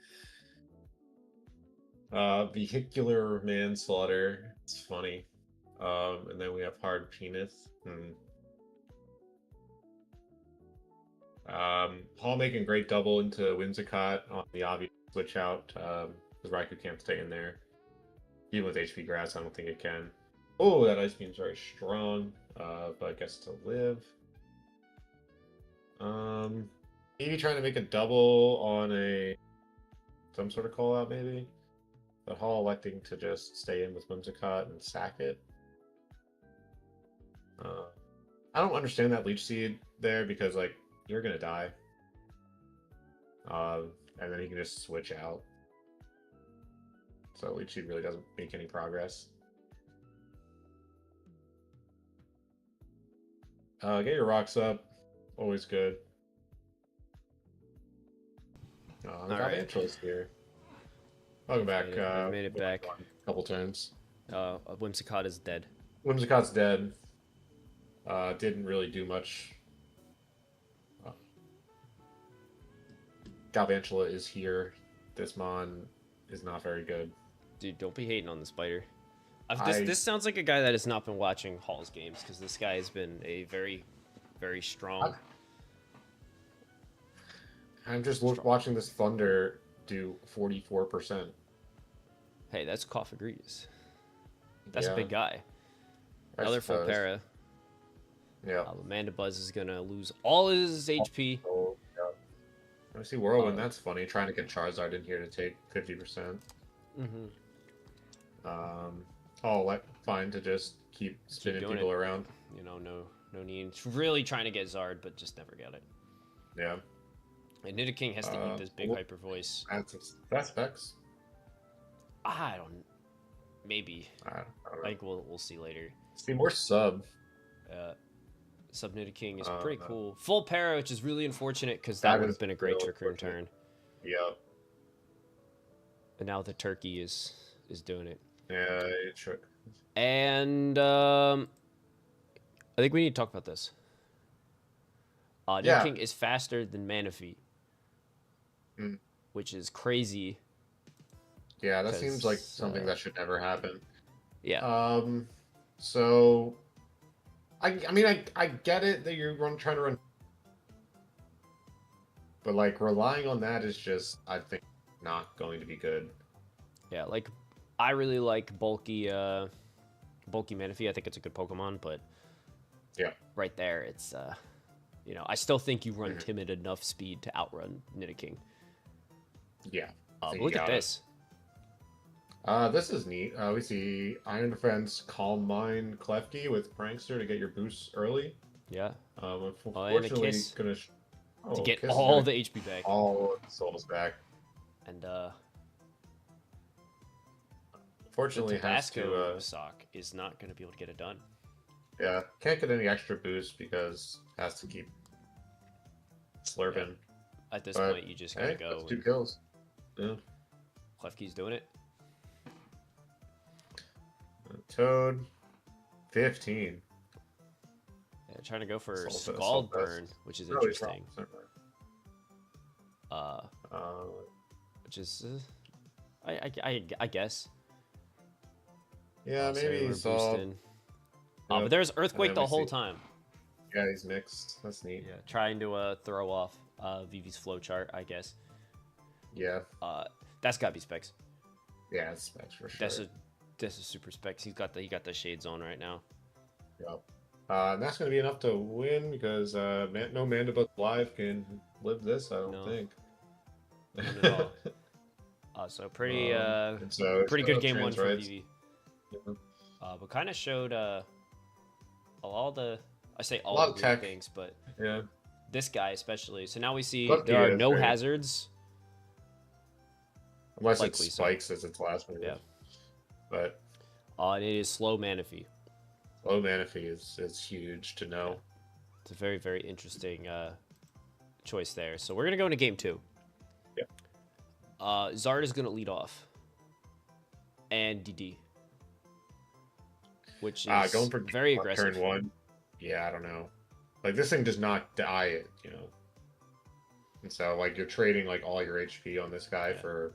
B: Vehicular manslaughter. It's funny. And then we have hard penis. Hall making great double into Whimsicott on the obvious switch out. Because Raikou can't stay in there. Even with HP Grass, I don't think it can. Oh, that Ice Beam's very strong. But I guess to live. Maybe trying to make a double on some sort of call out, maybe. But Hall electing to just stay in with Whimsicott and sack it. I don't understand that Leech Seed there because, like, you're gonna die. And then he can just switch out. So Leech Seed really doesn't make any progress. Get your rocks up. Always good. All right. Here. Welcome back.
A: I made it back.
B: A couple turns.
A: Whimsicott is dead.
B: Whimsicott's dead. Didn't really do much. Galvantula is here. This Mon is not very good.
A: Dude, don't be hating on the spider. This sounds like a guy that has not been watching Hall's games, because this guy has been a very, very strong.
B: I'm just watching this Thunder do 44%.
A: Hey, that's Koff agrees. That's a big guy. Another full para.
B: Yeah.
A: Amanda Buzz is gonna lose all his HP.
B: Oh, yeah. I see Whirlwind. That's funny. Trying to get Charizard in here to take 50%. Fine to just keep spinning people around.
A: No need. It's really trying to get Zard, but just never get it.
B: Yeah.
A: And Nidoking has to eat this big hyper voice.
B: That's specs.
A: I don't. Maybe.
B: I don't know.
A: I think we'll see later.
B: See more sub.
A: Sub Nidoking is pretty cool. Full para, which is really unfortunate because that would have been a great Trick Room turn.
B: Yeah.
A: And now the turkey is doing it.
B: Yeah, sure.
A: And I think we need to talk about this. Nidoking is faster than Manaphy, which is crazy.
B: Yeah, that seems like something that should never happen.
A: Yeah.
B: So, I mean, I get it that you're trying to run, but like relying on that is just, I think, not going to be good.
A: Yeah, like I really like bulky Manaphy. I think it's a good Pokemon, but
B: Yeah.
A: right there, it's I still think you run
B: Mhm.
A: timid enough speed to outrun Nidoking.
B: Yeah. I
A: But
B: think you
A: look at
B: got it.
A: this.
B: This is neat. We see Iron Defense, Calm Mind, Klefki with Prankster to get your boosts early.
A: Yeah. Oh, and a
B: Unfortunately,
A: kiss
B: gonna.
A: to
B: Oh,
A: get
B: Kiss is
A: all
B: gonna
A: the HP back.
B: all the souls back.
A: And the
B: Fortunately, has to.
A: Tabasco sock is not going to be able to get it done.
B: Yeah, can't get any extra boost because has to keep slurping.
A: Yeah. At this
B: But
A: point, you just got to
B: hey,
A: go.
B: that's 2 kills. Yeah.
A: Klefki's doing it.
B: Toad, 15.
A: Yeah, trying to go for
B: Assault
A: Scald
B: vest.
A: Burn, which is
B: Really
A: interesting.
B: Uh,
A: Which is, I guess.
B: yeah,
A: So
B: maybe
A: we're
B: he saw.
A: boosting. But there's Earthquake
B: then
A: the
B: we
A: whole
B: see-
A: time.
B: Yeah, he's mixed. That's neat.
A: Yeah, trying to throw off Vivi's flowchart, I guess.
B: Yeah.
A: That's gotta be Specs.
B: Yeah, it's specs for sure.
A: That's a super Specs. He got the shades on right now.
B: Yep. And that's going to be enough to win because no Mandibus Live can live this, I don't think.
A: Not at all. So pretty pretty good game one for Vivi.
B: Yeah.
A: But kind of showed all the
B: tech
A: things, but
B: yeah,
A: this guy especially. So now we see
B: Lucky
A: there are
B: is
A: no
B: great.
A: hazards.
B: Unless it
A: Likely so.
B: spikes as its last move.
A: Yeah.
B: But
A: And it is slow Manaphy.
B: low Manaphy is huge to know.
A: It's a very, very interesting choice there. So we're gonna go into game 2.
B: Yep.
A: Zard is gonna lead off, and DD, which is
B: Going for
A: very aggressive.
B: Turn 1. Yeah, I don't know. Like this thing does not die it, And so like you're trading like all your HP on this guy for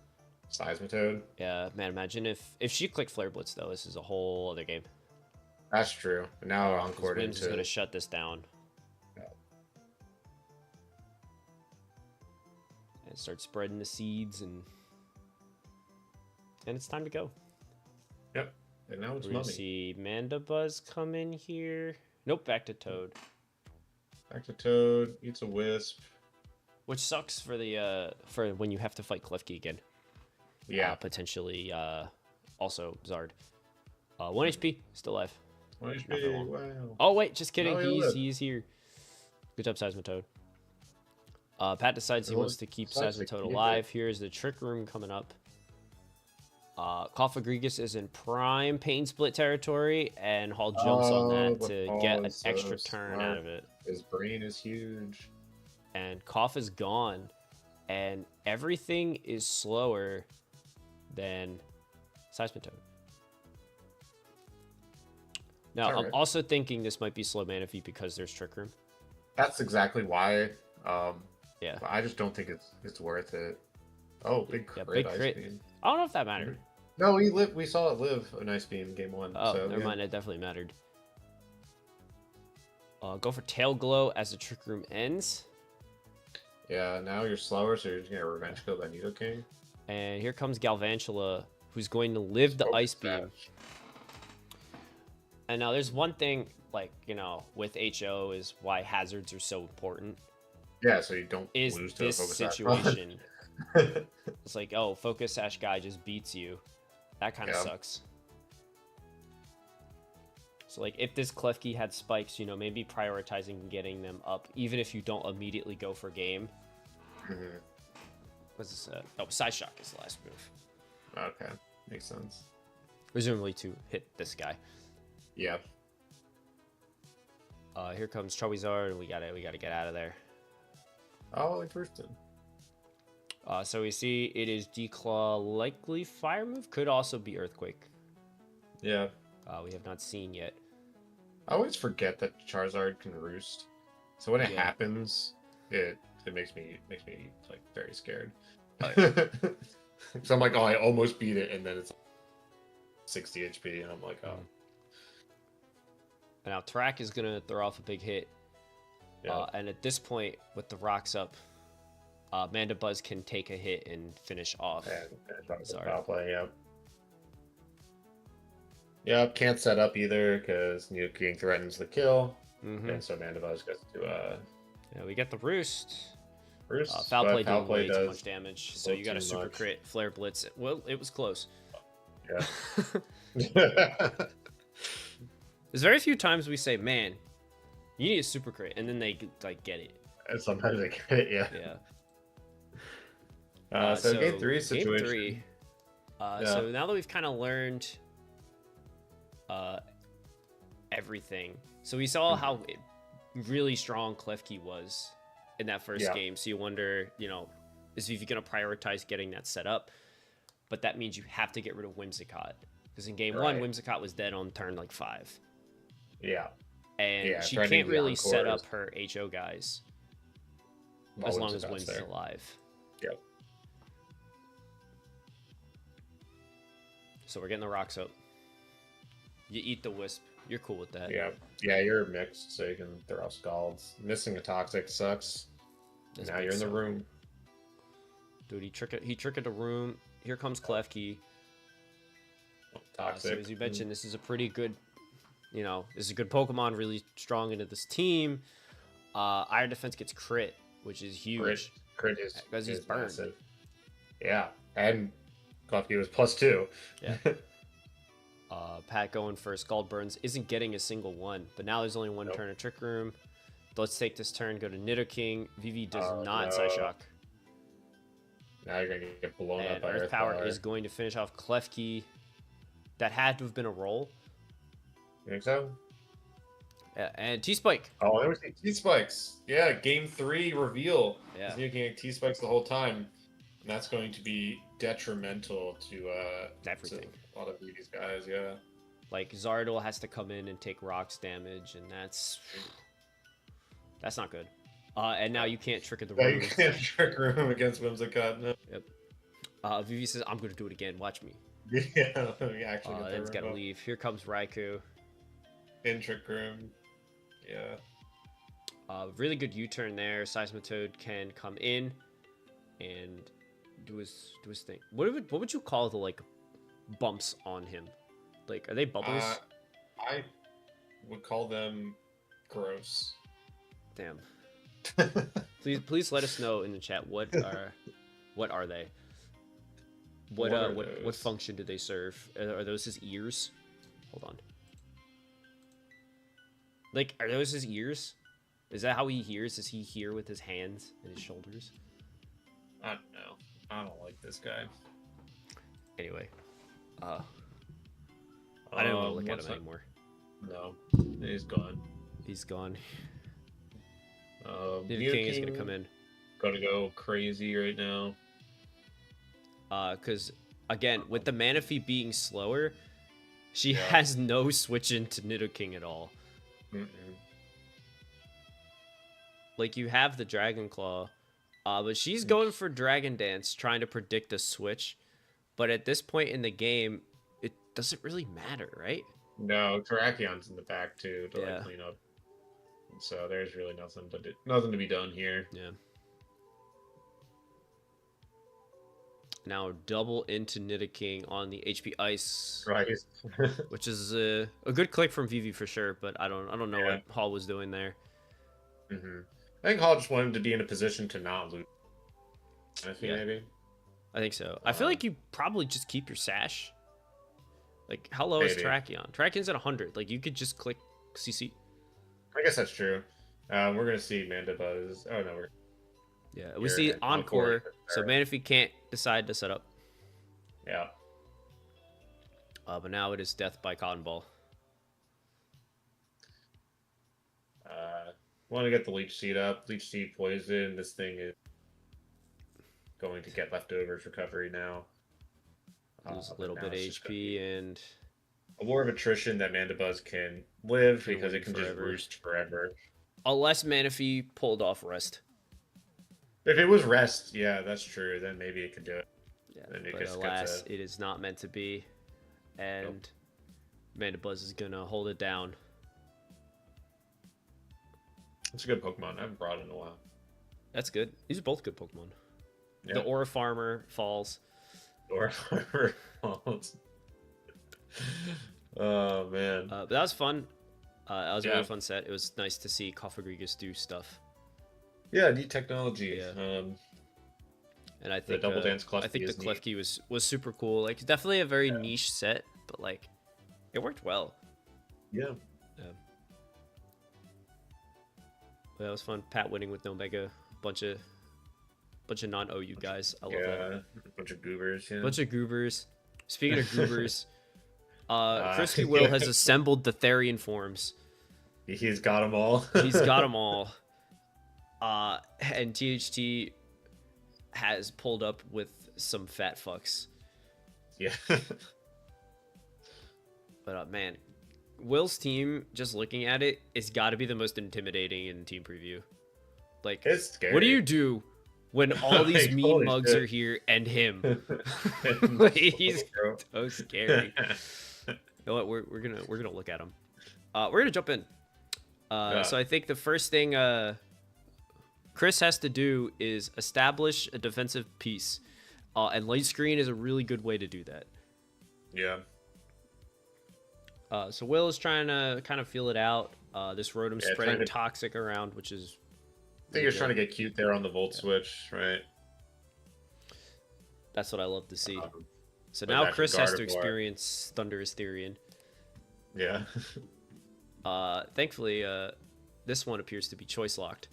B: Seismitoad.
A: Yeah, man. Imagine if she clicked Flare Blitz though. This is a whole other game.
B: That's true. But now Encore
A: Wims is
B: into
A: gonna shut this down.
B: Yeah.
A: And start spreading the seeds and it's time to go.
B: Yep. And now it's
A: We're gonna
B: Mummy.
A: see Mandibuzz come in here. Nope, back to Toad.
B: Back to Toad, eats a Wisp.
A: Which sucks for the for when you have to fight Klefki again.
B: Yeah.
A: Potentially also Zard. 1 HP, still alive.
B: 1
A: Not for
B: HP,
A: long.
B: wow.
A: Oh wait, just kidding.
B: Oh, he lived.
A: He's here. Good job, Seismitoad. Pat decides he wants to keep Seismitoad alive. Here's the Trick Room coming up. Coffagrigus is in prime Pain Split territory, and Hall jumps on that to get an extra turn out of it.
B: His brain is huge.
A: And Cough is gone, and everything is slower than Seismitoad. Now, I'm also thinking this might be slow Manaphy because there's Trick Room.
B: That's exactly why.
A: Yeah.
B: I just don't think it's worth it. Oh, big crit.
A: Yeah, big
B: Ice
A: crit.
B: Beam.
A: I don't know if that mattered.
B: No, we saw it live an Ice Beam game 1.
A: Oh,
B: so,
A: never mind. It definitely mattered. Go for Tail Glow as the Trick Room ends.
B: Yeah, now you're slower, so you're just going to revenge kill that Nidoking.
A: And here comes Galvantula, who's going to live the Ice Beam. And now there's one thing, like, with HO is why hazards are so important.
B: Yeah, so you don't
A: is
B: lose to
A: this
B: a Focus
A: situation. It's like, oh, Focus Sash guy just beats you. That kind of sucks. So, like, if this Klefki had spikes, maybe prioritizing getting them up, even if you don't immediately go for game. What's this? Oh, Side Shock is the last move.
B: Okay, makes sense.
A: Presumably to hit this guy.
B: Yeah.
A: Here comes Charizard, and we gotta get out of there.
B: Oh, like first in.
A: So we see it is Declaw, likely Fire move, could also be Earthquake.
B: Yeah.
A: We have not seen yet.
B: I always forget that Charizard can roost. So when it happens, it makes me like very scared. So I'm like, oh, I almost beat it, and then it's 60 HP, and I'm like, oh.
A: And now Track is gonna throw off a big hit. And at this point, with the rocks up, Mandibuzz can take a hit and finish off.
B: And Zard. Yep, can't set up either because New King threatens the kill.
A: Mm-hmm.
B: And so Mandibuzz gets to
A: Yeah, we get the roost.
B: Roost,
A: Foul play
B: but Foul
A: doing
B: Play
A: way too
B: does
A: much damage.
B: a
A: So
B: little
A: you got a
B: too
A: super
B: much.
A: crit, flare blitz. Well, it was close.
B: Yeah.
A: There's very few times we say, "Man, you need a super crit," and then they like get it.
B: And sometimes I get it, yeah.
A: Yeah.
B: So game 3 situation.
A: Game 3. So now that we've kind of learned everything, so we saw how really strong Klefki was in that first game. So you wonder, is Vivi going to prioritize getting that set up? But that means you have to get rid of Whimsicott. Because in game 1, Whimsicott was dead on turn like 5.
B: Yeah.
A: And she can't really set up her HO guys as long as Whims is alive.
B: Yep.
A: So we're getting the rocks up. You eat the Wisp. You're cool with that.
B: Yeah. Yeah, you're mixed, so you can throw out Scalds. Missing a Toxic sucks. Now you're in the room.
A: Dude, he triggered the room. Here comes Klefki.
B: Toxic.
A: So as you mentioned, this is a pretty good, this is a good Pokemon, really strong into this team. Iron Defense gets crit, which is huge.
B: Crit is
A: because he's burned.
B: Massive. Yeah, and Klefki was +2.
A: Yeah. Pat going for Scald Burns isn't getting a single one, but now there's only one turn of Trick Room. Let's take this turn, go to Nidoking. Vivi does not Psyshock.
B: Now you're going to get blown up by
A: Earth Power is going to finish off Klefki. That had to have been a roll.
B: You think so?
A: Yeah, and T-Spike.
B: Oh, there was T-Spikes. Yeah, game 3 reveal.
A: Yeah.
B: He's getting T-Spikes the whole time. And that's going to be detrimental to
A: everything.
B: To a lot of these guys, yeah.
A: Like, Zardel has to come in and take rocks damage, and that's not good. And now you can't trick the room.
B: You can't trick room against Whimsicott. No.
A: Yep. Vivi says, I'm going to do it again. Watch me.
B: Yeah, we actually
A: then it's got to leave. Here comes Raikou.
B: In trick room. Yeah.
A: Really good U-turn there. Seismitoad can come in and do his thing. What would you call the bumps on him? Like, are they bubbles?
B: I would call them gross.
A: Damn. Please let us know in the chat what are they? What function do they serve? Are those his ears? Hold on. Like, are those his ears? Is that how he hears? Does he hear with his hands and his shoulders?
B: I don't know. I don't like this guy.
A: Anyway, I don't want to look at him anymore.
B: No, he's gone.
A: He's gone.
B: Nidoking
A: is gonna come in.
B: Gonna go crazy right now.
A: Because again, with the Manaphy being slower, she has no switch into Nidoking at all. Like, you have the Dragon Claw, but she's going for Dragon Dance, trying to predict a switch. But at this point in the game, it doesn't really matter, right?
B: No, Terrakion's in the back too to clean up. So there's really nothing to be done here.
A: Yeah. Now double into Nidoking on the HP Ice,
B: right?
A: Which is a good click from Vivi for sure. But I don't know what Hall was doing there.
B: I think Hall just wanted to be in a position to not lose. Maybe.
A: I think so. I feel like you probably just keep your sash. Like, how low is Terrakion? Terrakion's at 100. Like, you could just click CC.
B: I guess that's true. We're gonna see Mandibuzz. Oh no,
A: we see Encore. So Manaphy can't decide to set up.
B: Yeah.
A: But now it is death by Cotton Ball.
B: Want to get the Leech Seed up. Leech Seed poison. This thing is going to get leftovers recovery now.
A: Lose a little bit of HP and
B: a war of attrition that Mandibuzz can live because it can just roost forever.
A: Unless Manaphy pulled off Rest.
B: If it was Rest, yeah, that's true. Then maybe it could do it.
A: Yeah, but alas, it is not meant to be. And Mandibuzz is going to hold it down.
B: It's a good Pokemon. I haven't brought it in a while.
A: That's good. These are both good Pokemon.
B: Yeah.
A: The Aura Farmer falls.
B: Aura Farmer falls. Oh man.
A: But that was fun. That was a really
B: Yeah.
A: fun set. It was nice to see Kofagrigus do stuff.
B: Yeah, neat technology.
A: Yeah. And
B: The double dance
A: I
B: Klefki
A: think the
B: is neat.
A: Klefki was super cool. Like definitely a very
B: Yeah.
A: niche set, but like it worked well.
B: Yeah.
A: Yeah. But that was fun. Pat winning with no mega. Bunch of non OU guys. I love that.
B: Yeah. A bunch of goobers. Yeah.
A: Bunch of goobers. Speaking of goobers, Crispy Will
B: Yeah.
A: has assembled the Therian forms.
B: He's got them all.
A: He's got them all. And THT has pulled up with some fat fucks.
B: Yeah.
A: But man, Will's team, just looking at it, it's got to be the most intimidating in team preview. Like,
B: It's scary.
A: what do you do when all these
B: Like,
A: mean
B: holy
A: mugs
B: shit.
A: are here and him?
B: And
A: Like, he's
B: bro.
A: so scary. You know what? We're gonna look at him. We're gonna jump in.
B: Yeah.
A: So I think the first thing Chris has to do is establish a defensive piece, and light screen is a really good way to do that.
B: Yeah.
A: So Will is trying to kind of feel it out. This Rotom
B: Yeah,
A: spreading
B: trying to-
A: toxic around, which is
B: I think he was trying to get cute there on the Volt switch, right?
A: that's what I love to see. So
B: but
A: now
B: that's
A: Chris has to
B: Gardevoir.
A: experience Thunderous Therian.
B: Yeah.
A: Thankfully, this one appears to be choice locked.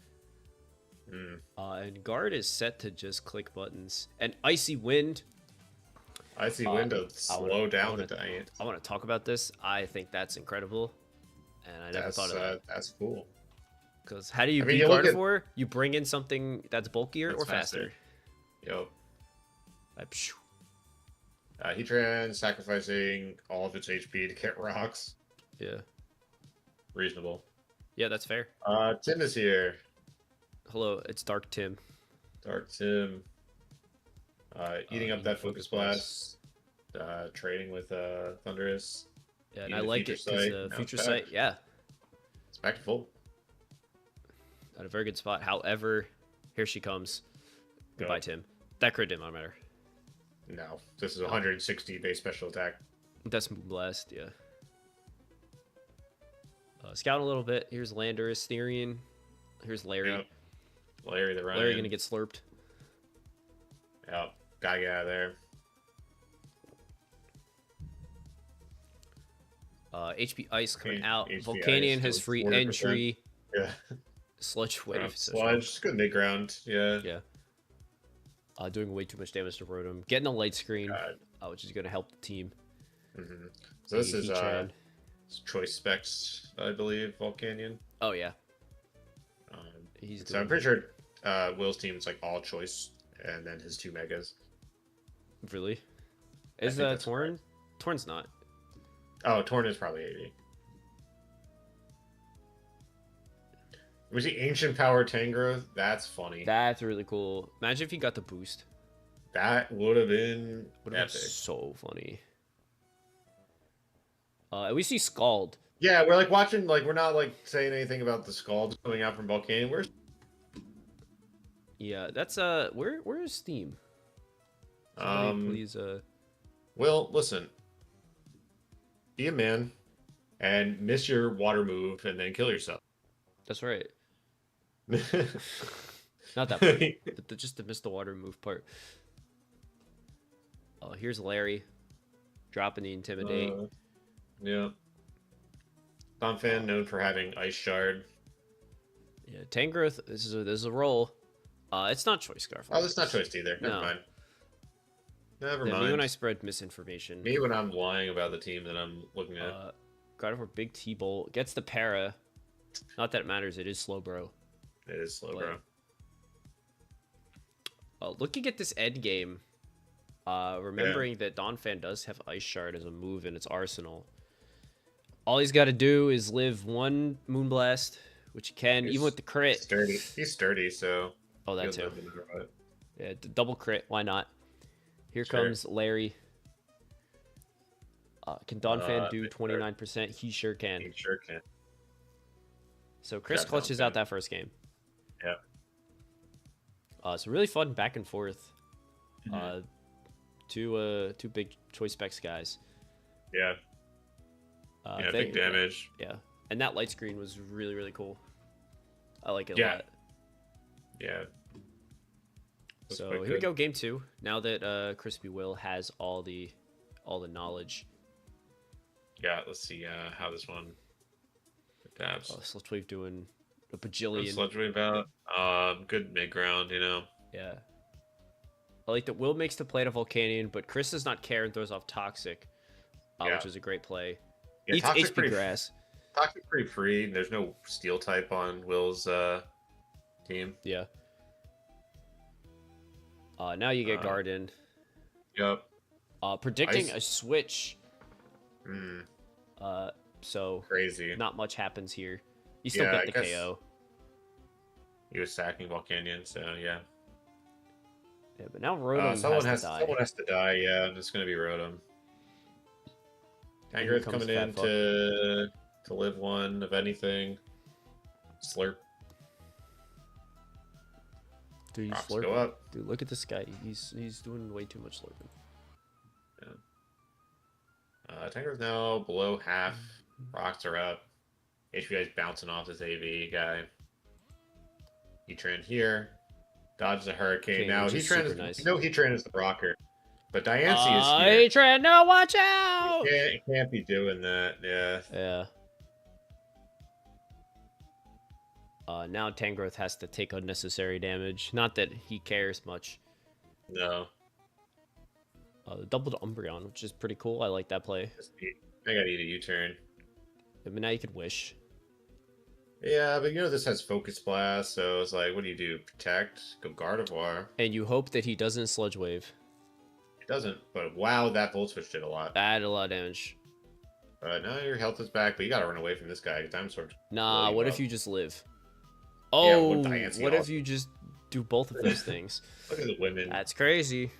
B: Mm.
A: And guard is set to just click buttons. And Icy Wind,
B: I see wind to slow down the giant.
A: I want to talk about this. I think that's incredible. And I never thought of that.
B: That's cool.
A: Because how do you
B: I mean,
A: beat
B: you look at-
A: Gardevoir? You bring in something that's bulkier
B: That's
A: or faster?
B: Yo.
A: Like, pshh.
B: Heatran sacrificing all of its HP to get rocks.
A: Yeah.
B: Reasonable.
A: Yeah, that's fair.
B: Tim is here.
A: Hello, it's Dark Tim.
B: Dark Tim. Eating up
A: eating
B: that Focus Blast. Trading with Thunderous.
A: Yeah, and
B: Eating
A: I
B: the
A: like
B: Future
A: it because
B: Sight.
A: the
B: Now
A: Future
B: it's
A: Sight,
B: back.
A: yeah,
B: It's back to full.
A: at a very good spot. However, here she comes. Goodbye,
B: Yep.
A: Tim. That crit didn't matter.
B: No. This is 160 base special attack.
A: That's Moonblast, yeah. Scout a little bit. Here's Landorus, Therian. Here's Larry.
B: Yep. Larry the Ryan.
A: Larry gonna get slurped.
B: Yep. Gotta get out of there.
A: HP Ice coming
B: Okay,
A: out.
B: HP
A: Volcanion
B: Ice
A: has
B: goes
A: free
B: 40%.
A: entry.
B: Yeah.
A: Sludge Wave. so
B: Sludge. Just good mid-ground. Yeah.
A: strong. Yeah. Doing way too much damage to Rotom. Getting a light screen,
B: God.
A: which is gonna help the team.
B: Mhm. So this is
A: Heatran.
B: choice specs, I believe, Volcanion.
A: Oh yeah.
B: Um,
A: He's
B: so I'm pretty sure Will's team is like all choice, and then his two megas.
A: Really?
B: I
A: Is
B: think that's
A: Torn? Torn's not.
B: Oh, Torn is probably 80. Was he Ancient Power Tangrowth? That's funny.
A: That's really cool. Imagine if he got the boost.
B: That would have been
A: Would have
B: epic.
A: been so funny. We see Scald.
B: Yeah, we're like watching, like we're not like saying anything about the Scald coming out from Volcanion. Where's
A: Yeah, that's where is Steam? Somebody please
B: Will, listen. Be a man and miss your water move and then kill yourself.
A: That's right. Not that part, but just to miss the water move part. Oh, here's Larry dropping the intimidate.
B: Yeah. Donphan known for having Ice Shard.
A: Yeah, Tangrowth. This is a roll. It's not choice scarf.
B: Oh, that's not choice either. Never
A: No.
B: mind. Never
A: Yeah,
B: mind.
A: me when I spread misinformation.
B: Me when I'm lying about the team that I'm looking at.
A: Gardevoir big T-Bolt gets the para. Not that it matters. It is slow, bro.
B: It is slow,
A: but-
B: bro.
A: Looking at this end game, remembering that Donphan does have Ice Shard as a move in its arsenal. All he's got to do is live one Moonblast, which he can, even with the crit.
B: Sturdy. He's sturdy, so.
A: Oh, that
B: he'll
A: too.
B: live in the rut.
A: Yeah, double crit. Why not? Here
B: Sure.
A: comes Larry. Can Donphan do
B: sure.
A: 29%? He sure can.
B: He sure can.
A: So Chris
B: Got
A: clutches
B: Donphan.
A: out that first game.
B: Yep.
A: It's really fun back and forth.
B: Mhm.
A: Two big choice specs guys.
B: Yeah. Yeah, big damage.
A: Yeah, and that light screen was really, really cool. I like it a
B: Yeah.
A: lot.
B: Yeah. That's
A: So
B: quite
A: here we
B: good.
A: go, game 2. Now that Crispy Will has all the knowledge.
B: Yeah, let's see how this one adapts.
A: Oh, Sludge Wave doing a
B: What's
A: bajillion.
B: Sludge Wave about? Good mid ground, you know.
A: Yeah. I like that Will makes the play to Volcanion, but Chris does not care and throws off Toxic,
B: Yeah.
A: which is a great play.
B: Yeah,
A: Eats
B: Toxic's
A: HP grass.
B: Toxic's pretty free. There's no steel type on Will's team.
A: Yeah. Now you get Garden.
B: Yep.
A: Predicting a switch.
B: Mm,
A: So
B: crazy.
A: not much happens here. You still
B: Yeah,
A: get the KO.
B: He was sacking Volcanion, so yeah.
A: Yeah, but now Rotom
B: someone
A: has to die.
B: Someone has to die. Yeah, it's gonna be Rotom.
A: Here
B: Tangrowth
A: comes
B: coming in
A: Fat Fuck.
B: to live one of anything. Slurp.
A: Dude, he's
B: Rocks
A: slurping.
B: go up.
A: Dude, look at this guy. He's doing way too much slurping.
B: Tangrowth now below half. Rocks are up. HPI's bouncing off this AV guy. Heatran here. Dodges a Hurricane.
A: Okay,
B: Now
A: which is
B: Heatran
A: super
B: is
A: nice.
B: you know Heatran is the rocker. But Diancie is here.
A: Heatran, no, watch out!
B: You can't be doing that, yeah.
A: Yeah. Now Tangrowth has to take unnecessary damage. Not that he cares much.
B: No.
A: Doubled Umbreon, which is pretty cool. I like that play.
B: I gotta eat a U-turn.
A: I mean, now you can wish.
B: Yeah, but you know this has Focus Blast, so it's like, what do you do? Protect? Go Gardevoir.
A: And you hope that he doesn't Sludge Wave.
B: It doesn't, but wow, that Volt Switch did a lot.
A: That did a lot of damage.
B: Now your health is back, but you gotta run away from this guy. Dinosaur.
A: Nah, what if you just live?
B: well,
A: Oh,
B: Diancie
A: what if
B: also-
A: you just do both of those things?
B: Look at the women.
A: That's crazy.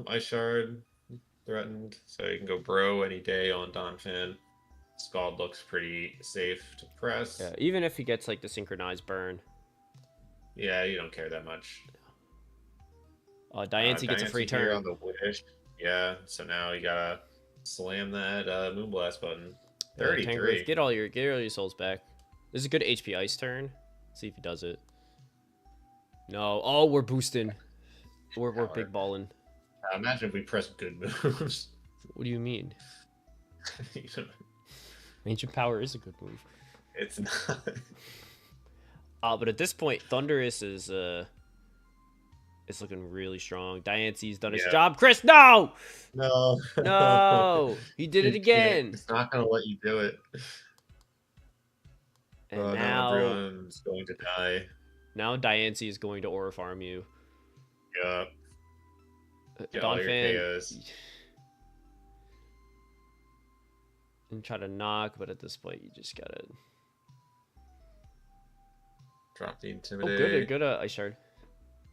B: Ice Shard threatened, so you can go Bro any day on Donphin. Scald looks pretty safe to press.
A: Yeah, even if he gets like the synchronized burn.
B: Yeah, you don't care that much.
A: Diancie gets a free
B: Diancie here
A: turn.
B: on the wish. Yeah, so now you gotta slam that Moonblast button. 33.
A: Tangrowth, get all your souls back. This is a good HP Ice turn. See if he does it. No. Oh, we're boosting. We're big balling.
B: Imagine if we press good moves.
A: What do you mean?
B: You know,
A: Ancient Power is a good move.
B: it's not.
A: But at this point, Thundurus is looking really strong. Diancie's done his job. Chris, no!
B: No.
A: No! He did it again!
B: It's not going to let you do it.
A: And
B: now everyone's going to die.
A: Now Diancie is going to Aura Farm you.
B: Yeah. Get all your
A: Donphan.
B: KOs.
A: And try to knock, but at this point, you just gotta...
B: Drop the
A: Oh,
B: Intimidate.
A: good Ice Shard.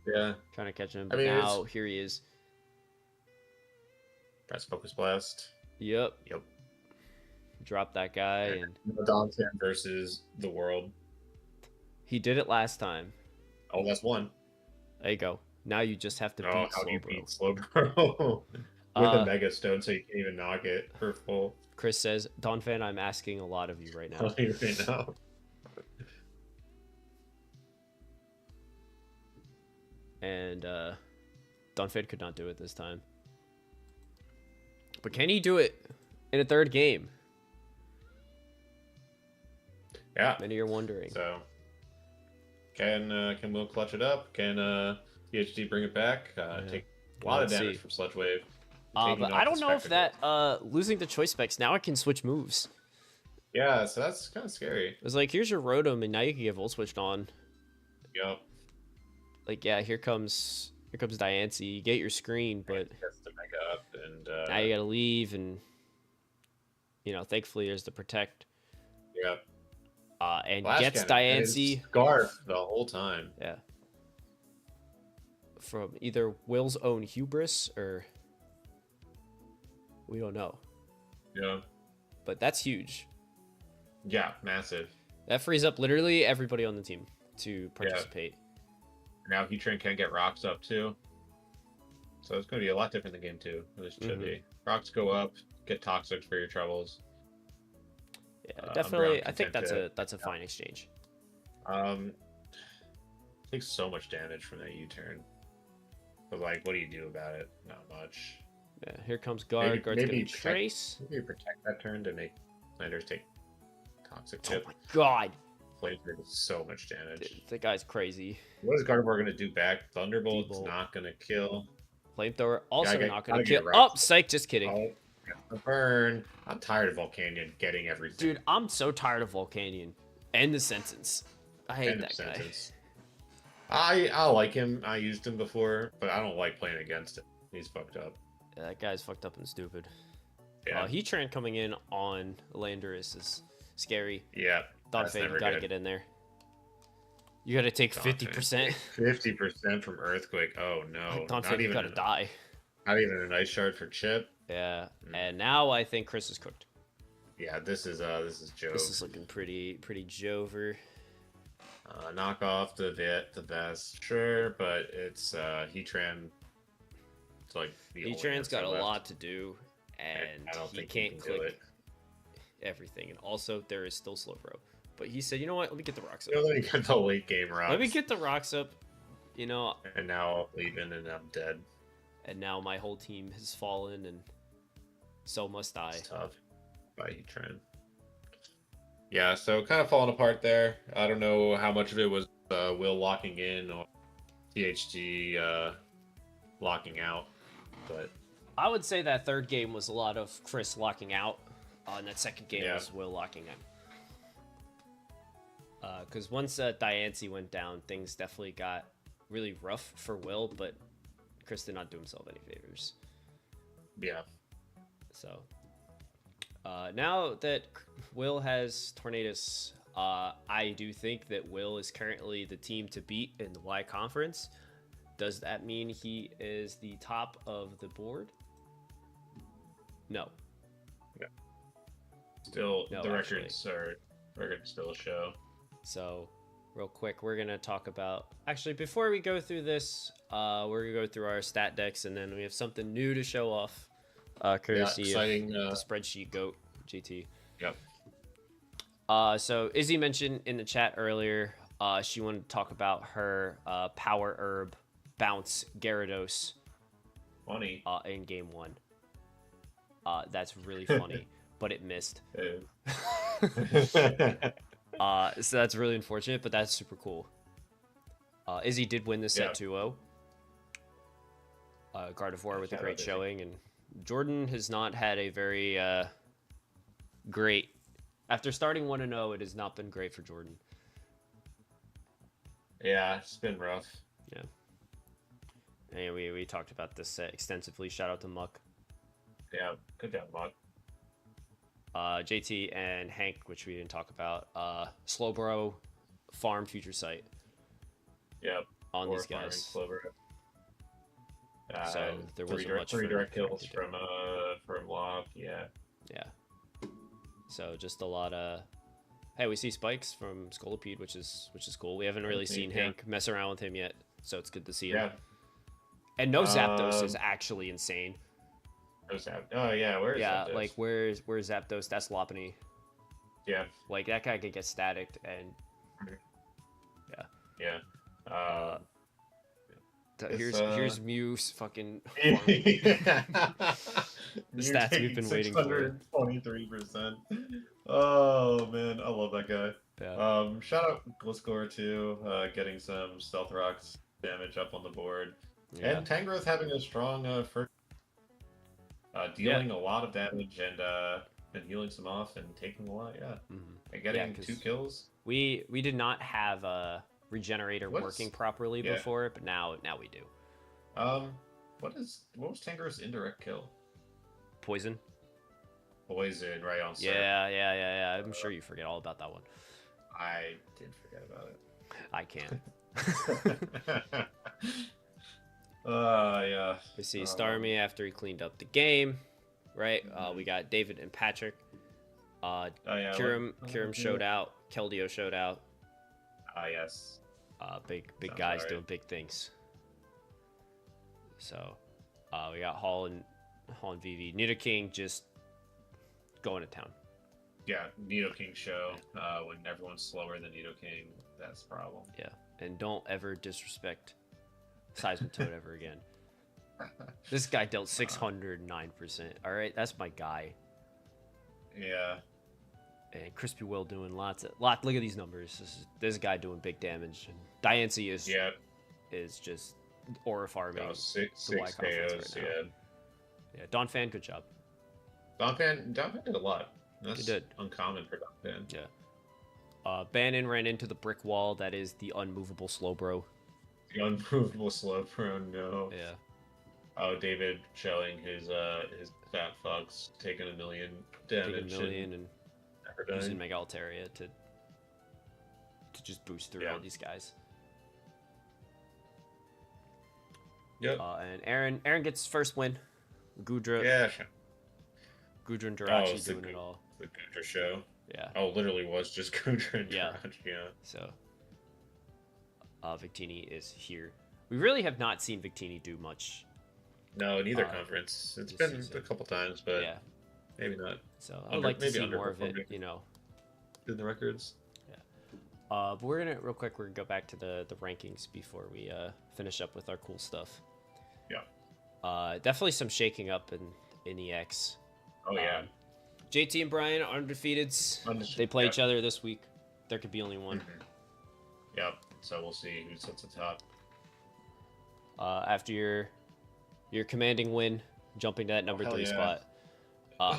B: Yeah.
A: Trying to catch him,
B: I
A: but
B: mean,
A: now here he is.
B: Press Focus Blast.
A: Yep.
B: Yep.
A: Drop that guy, and
B: Donphan versus the world.
A: he did it last time.
B: Oh, that's one.
A: There you go. Now you just have to
B: Oh,
A: beat
B: how do you
A: Slowbro.
B: beat Slowbro? With a Mega Stone, so you can't even knock it for full.
A: Chris says, Donphan, I'm asking a lot of you right now.
B: Right now.
A: And Donphan could not do it this time. But can he do it in a third game?
B: Yeah.
A: Many are wondering.
B: So, can Will clutch it up? Can PhD bring it back? Take a lot of damage from Sludge Wave.
A: But I don't know if that losing the choice specs, now it can switch moves.
B: Yeah, so that's kind of scary.
A: It's like, here's your Rotom, and now you can get Volt Switched on.
B: Yep.
A: Like, yeah, here comes Diancie. You get your screen, but
B: Gets the Mega up, and
A: now you gotta leave, and thankfully there's the Protect.
B: Yep.
A: And
B: Flash
A: gets
B: Cannon, and
A: Diancie.
B: it's Scarf the whole time.
A: Yeah. From either Will's own hubris or we don't know.
B: Yeah.
A: But that's huge.
B: Yeah, massive.
A: That frees up literally everybody on the team to participate.
B: Now Heatran can get rocks up too. So it's going to be a lot different than game 2. This should be. Rocks go up, get toxic for your troubles.
A: Yeah,
B: Unbound
A: definitely. I think
B: content
A: that's a fine exchange.
B: Um, takes so much damage from that U-turn. But like, what do you do about it? Not much.
A: Yeah, here comes guard. Guard's gonna trace.
B: Maybe you protect that turn to make Contenders take toxic
A: Oh
B: chip.
A: my god.
B: Flamethrower does so much damage.
A: Dude, that guy's crazy.
B: What is Gardevoir gonna do back? Thunderbolt's
A: D-Bolt.
B: not gonna kill.
A: Flamethrower also not gonna
B: Gotta
A: kill.
B: get
A: Oh,
B: rocks.
A: psych, just kidding.
B: Oh, the burn. I'm tired of Volcanion getting everything.
A: Dude, I'm so tired of Volcanion. End the sentence. I hate that guy.
B: I like him. I used him before, but I don't like playing against him. He's fucked up.
A: Yeah, that guy's fucked up and stupid.
B: Yeah.
A: Heatran coming in on Landorus is scary.
B: Yeah.
A: Donphan, you gotta get in there. You gotta take 50%.
B: 50% from Earthquake. Oh no.
A: Donphan, you gotta die.
B: Not even a nice shard for Chip.
A: Yeah. And now I think Chris is cooked.
B: Yeah, this is Jove.
A: This is looking pretty Jover.
B: Knock off the best, sure, but it's Heatran. It's like
A: Heatran's got a lot to do, and he can't click everything. And also, there is still Slowbro. But he said, you know what? Let me get the rocks up.
B: Let me get the late game rocks.
A: Let me get the rocks up. You know.
B: And now I'll leave in, and I'm dead.
A: And now my whole team has fallen, and so must I.
B: It's tough. By Heatran. Yeah, so kind of falling apart there. I don't know how much of it was Will locking in or THG locking out, but
A: I would say that third game was a lot of Chris locking out, and that second game was Will locking in. Because once Diancie went down, things definitely got really rough for Will, but Chris did not do himself any favors.
B: Yeah.
A: So now that Will has Tornadus, I do think that Will is currently the team to beat in the Y Conference. Does that mean he is the top of the board? No.
B: Still,
A: no,
B: the records still show.
A: So, real quick, we're gonna talk about. Actually, before we go through this, we're gonna go through our stat decks, and then we have something new to show off. Courtesy of the spreadsheet goat GT.
B: Yep.
A: So Izzy mentioned in the chat earlier, she wanted to talk about her power herb bounce Gyarados.
B: Funny.
A: In game 1. That's really funny, but it missed. So that's really unfortunate, but that's super cool. Izzy did win this set 2-0. Gardevoir with a great showing, and Jordan has not had a very great. After starting 1-0, it has not been great for Jordan.
B: Yeah, it's been rough.
A: Yeah. And we talked about this set extensively. Shout out to Muck.
B: Yeah, good job, Muck.
A: JT and Hank, which we didn't talk about. Slowbro, farm future sight.
B: Yep.
A: On these guys.
B: Slowbro.
A: So there wasn't much.
B: 3 direct kills from Lock. Yeah.
A: Yeah. So just a lot of. Hey, we see spikes from Scolipede, which is cool. We haven't really seen Hank mess around with him yet, so it's good to see him.
B: Yeah.
A: And no Zapdos is actually insane.
B: No Zapdos. Oh yeah, where's Zapdos?
A: Like where's Zapdos? That's Lopunny.
B: Yeah.
A: Like that guy could get staticked and.
B: Yeah.
A: Here's Mew's fucking. The stats we've been waiting for.
B: 23%. Oh man, I love that guy.
A: Yeah.
B: Shout out Gliscor too, getting some Stealth Rocks damage up on the board, and Tangrowth having a strong first, dealing a lot of damage and healing some off and taking a lot. Yeah, and getting 2 kills.
A: We did not have a regenerator working properly before, but now we do.
B: What was Tangrowth's indirect kill?
A: Poison,
B: right on.
A: Yeah. I'm sure you forget all about that one.
B: I did forget about it.
A: I can't.
B: Yeah.
A: We see Starmie after he cleaned up the game, right? We got David and Patrick. Kirim showed out. Keldeo showed out.
B: Yes.
A: Big guys doing big things. So, we got Hall and Hall and VV. Nido King just going to town.
B: Yeah, Nido King show. When everyone's slower than Nido King, that's the problem.
A: Yeah, and don't ever disrespect Seismitoad ever again. This guy dealt 609%. All right, that's my guy.
B: Yeah.
A: And Crispy Will doing lots. Look at these numbers. This guy doing big damage. And Diancie is just aura farming.
B: Oh, six
A: the Y
B: KOs,
A: conference right now. Yeah, Don Fan, good job.
B: Don Fan did a lot. That's
A: He did.
B: Uncommon for Don Fan.
A: Yeah. Bannon ran into the brick wall. That is the unmovable slow bro.
B: The unmovable slow pro, no.
A: Yeah.
B: Oh, David showing his fat fucks taking 1 million damage.
A: Taking 1 million and using Mega Altaria to just boost through all these guys.
B: Yep.
A: And Aaron gets first win. Gudra.
B: Yeah. Sure.
A: Gudra and Jirachi doing it all.
B: The Gudra show.
A: Yeah.
B: Oh, literally was just Gudra and Jirachi. Yeah.
A: So, Victini is here. We really have not seen Victini do much.
B: No, in either conference. It's been
A: season.
B: a couple times, but maybe not.
A: So I would like to see more of it, you know.
B: In the records.
A: Yeah. But we're gonna go back to the rankings before we finish up with our cool stuff.
B: Yeah.
A: Definitely some shaking up in EX.
B: Oh yeah.
A: JT and Brian are undefeated. They play each other this week. There could be only one.
B: Mm-hmm. Yep. So we'll see who sits atop.
A: After your commanding win, jumping to that number 3 spot.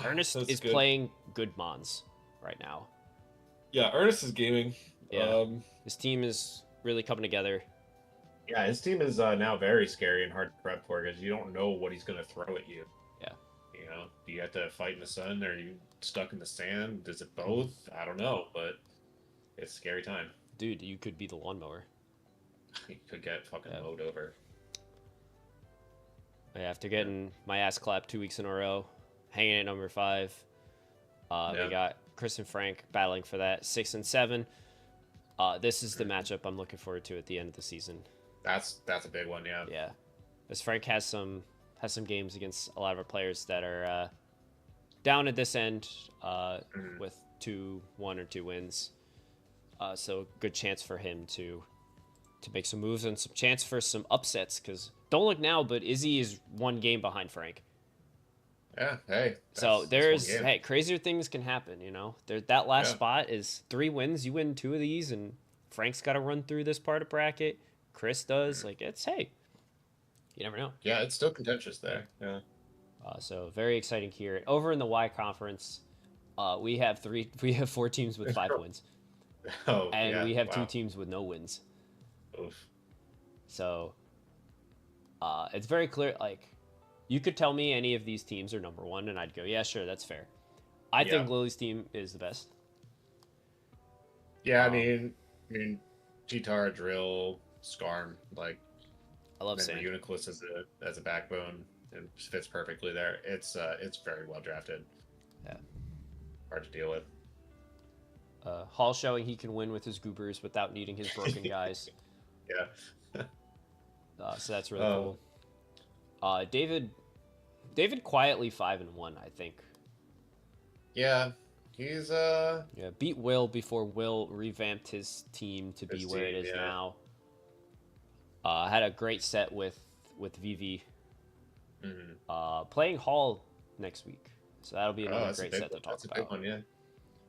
A: Ernest is playing good Mons right now.
B: Yeah, Ernest is gaming.
A: Yeah. His team is really coming together.
B: Yeah, his team is now very scary and hard to prep for because you don't know what he's going to throw at you.
A: Yeah.
B: You know, do you have to fight in the sun? Are you stuck in the sand? Is it both? I don't know, but it's a scary time.
A: Dude, you could be the lawnmower.
B: You could get fucking mowed over.
A: After getting my ass clapped 2 weeks in a row, hanging at number 5, we got Chris and Frank battling for that 6 and 7. This is the matchup I'm looking forward to at the end of the season.
B: That's a big one, yeah.
A: Yeah, as Frank has some games against a lot of our players that are down at this end with 1 or 2 wins. So good chance for him to make some moves and some chance for some upsets. Because don't look now, but Izzy is 1 game behind Frank.
B: Yeah, hey.
A: So crazier things can happen, you know. That last spot is 3 wins. You win 2 of these, and Frank's got to run through this part of bracket. Chris does. Like, you never know.
B: Yeah, it's still contentious there. Yeah.
A: So very exciting here. Over in the Y conference, we have 4 teams with 5 wins.
B: Oh,
A: and we have 2 teams with no wins.
B: Oof.
A: So it's very clear. Like, you could tell me any of these teams are number 1, and I'd go, yeah, sure, that's fair. I think Lily's team is the best.
B: Yeah, I mean, G-Tar, Drill, Skarm, like,
A: I love Sand.
B: Uniclus as a backbone and fits perfectly there. It's very well drafted.
A: Yeah.
B: Hard to deal with.
A: Hall showing he can win with his goobers without needing his broken guys.
B: Yeah.
A: So that's really cool. David quietly 5 and 1, I think.
B: Yeah, he's
A: beat Will before Will revamped his team to be where it is now. Had a great set with VV.
B: Mm-hmm.
A: Playing Hall next week, so that'll be another great set to talk
B: that's
A: about.
B: That's a good one, yeah.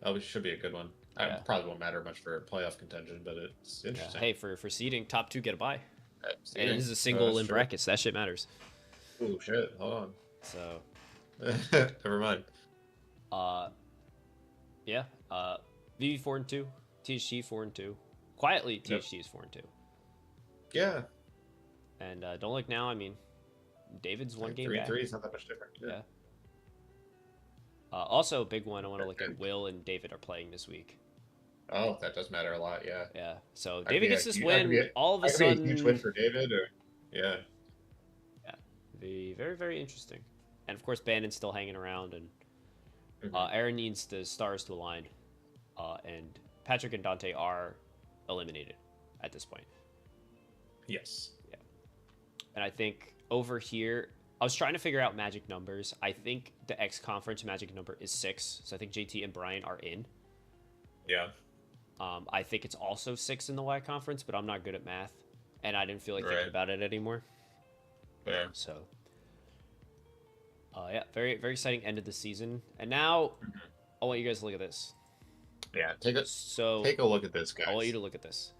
B: Oh, it should be a good one. It probably won't matter much for playoff contention, but it's interesting.
A: Hey, for seeding, top 2 get a bye.
B: Seeding,
A: and this is a single in brackets. That shit matters.
B: Oh shit! Hold on.
A: So,
B: never mind.
A: VV 4 and 2, THT 4 and 2. Quietly, THT is 4 and 2.
B: Yeah.
A: And don't look now. I mean, David's 1 game
B: 3
A: back.
B: 3 is not that much different.
A: Yeah. Also, a big one. I want to look at Will and David are playing this week.
B: Oh, that does matter a lot. Yeah.
A: Yeah. So David gets this win. All of a sudden,
B: a huge win for David. Yeah.
A: Be very, very interesting. And of course, Bannon's still hanging around, and Aaron needs the stars to align. And Patrick and Dante are eliminated at this point.
B: Yes.
A: Yeah. And I think over here, I was trying to figure out magic numbers. I think the X conference magic number is 6. So I think JT and Brian are in.
B: Yeah.
A: I think it's also 6 in the Y conference, but I'm not good at math, and I didn't feel like thinking about it anymore.
B: Yeah.
A: So, yeah, very very exciting end of the season. And now, I want you guys to look at this.
B: Yeah. Take a look at this, guys.
A: I want you to look at this.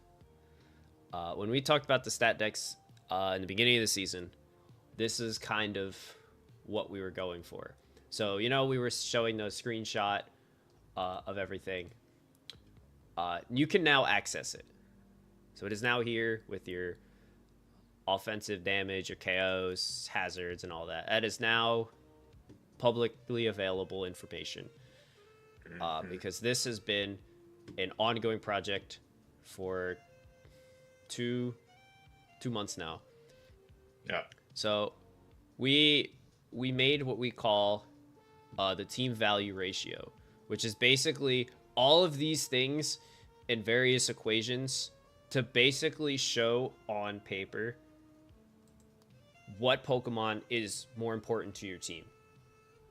A: When we talked about the stat decks in the beginning of the season, this is kind of what we were going for. So, we were showing the screenshot of everything. You can now access it. So it is now here with your offensive damage, your KOs, hazards, and all that. That is now publicly available information. Because this has been an ongoing project for two months now.
B: Yeah.
A: So we made what we call the team value ratio, which is basically all of these things in various equations to basically show on paper what Pokemon is more important to your team.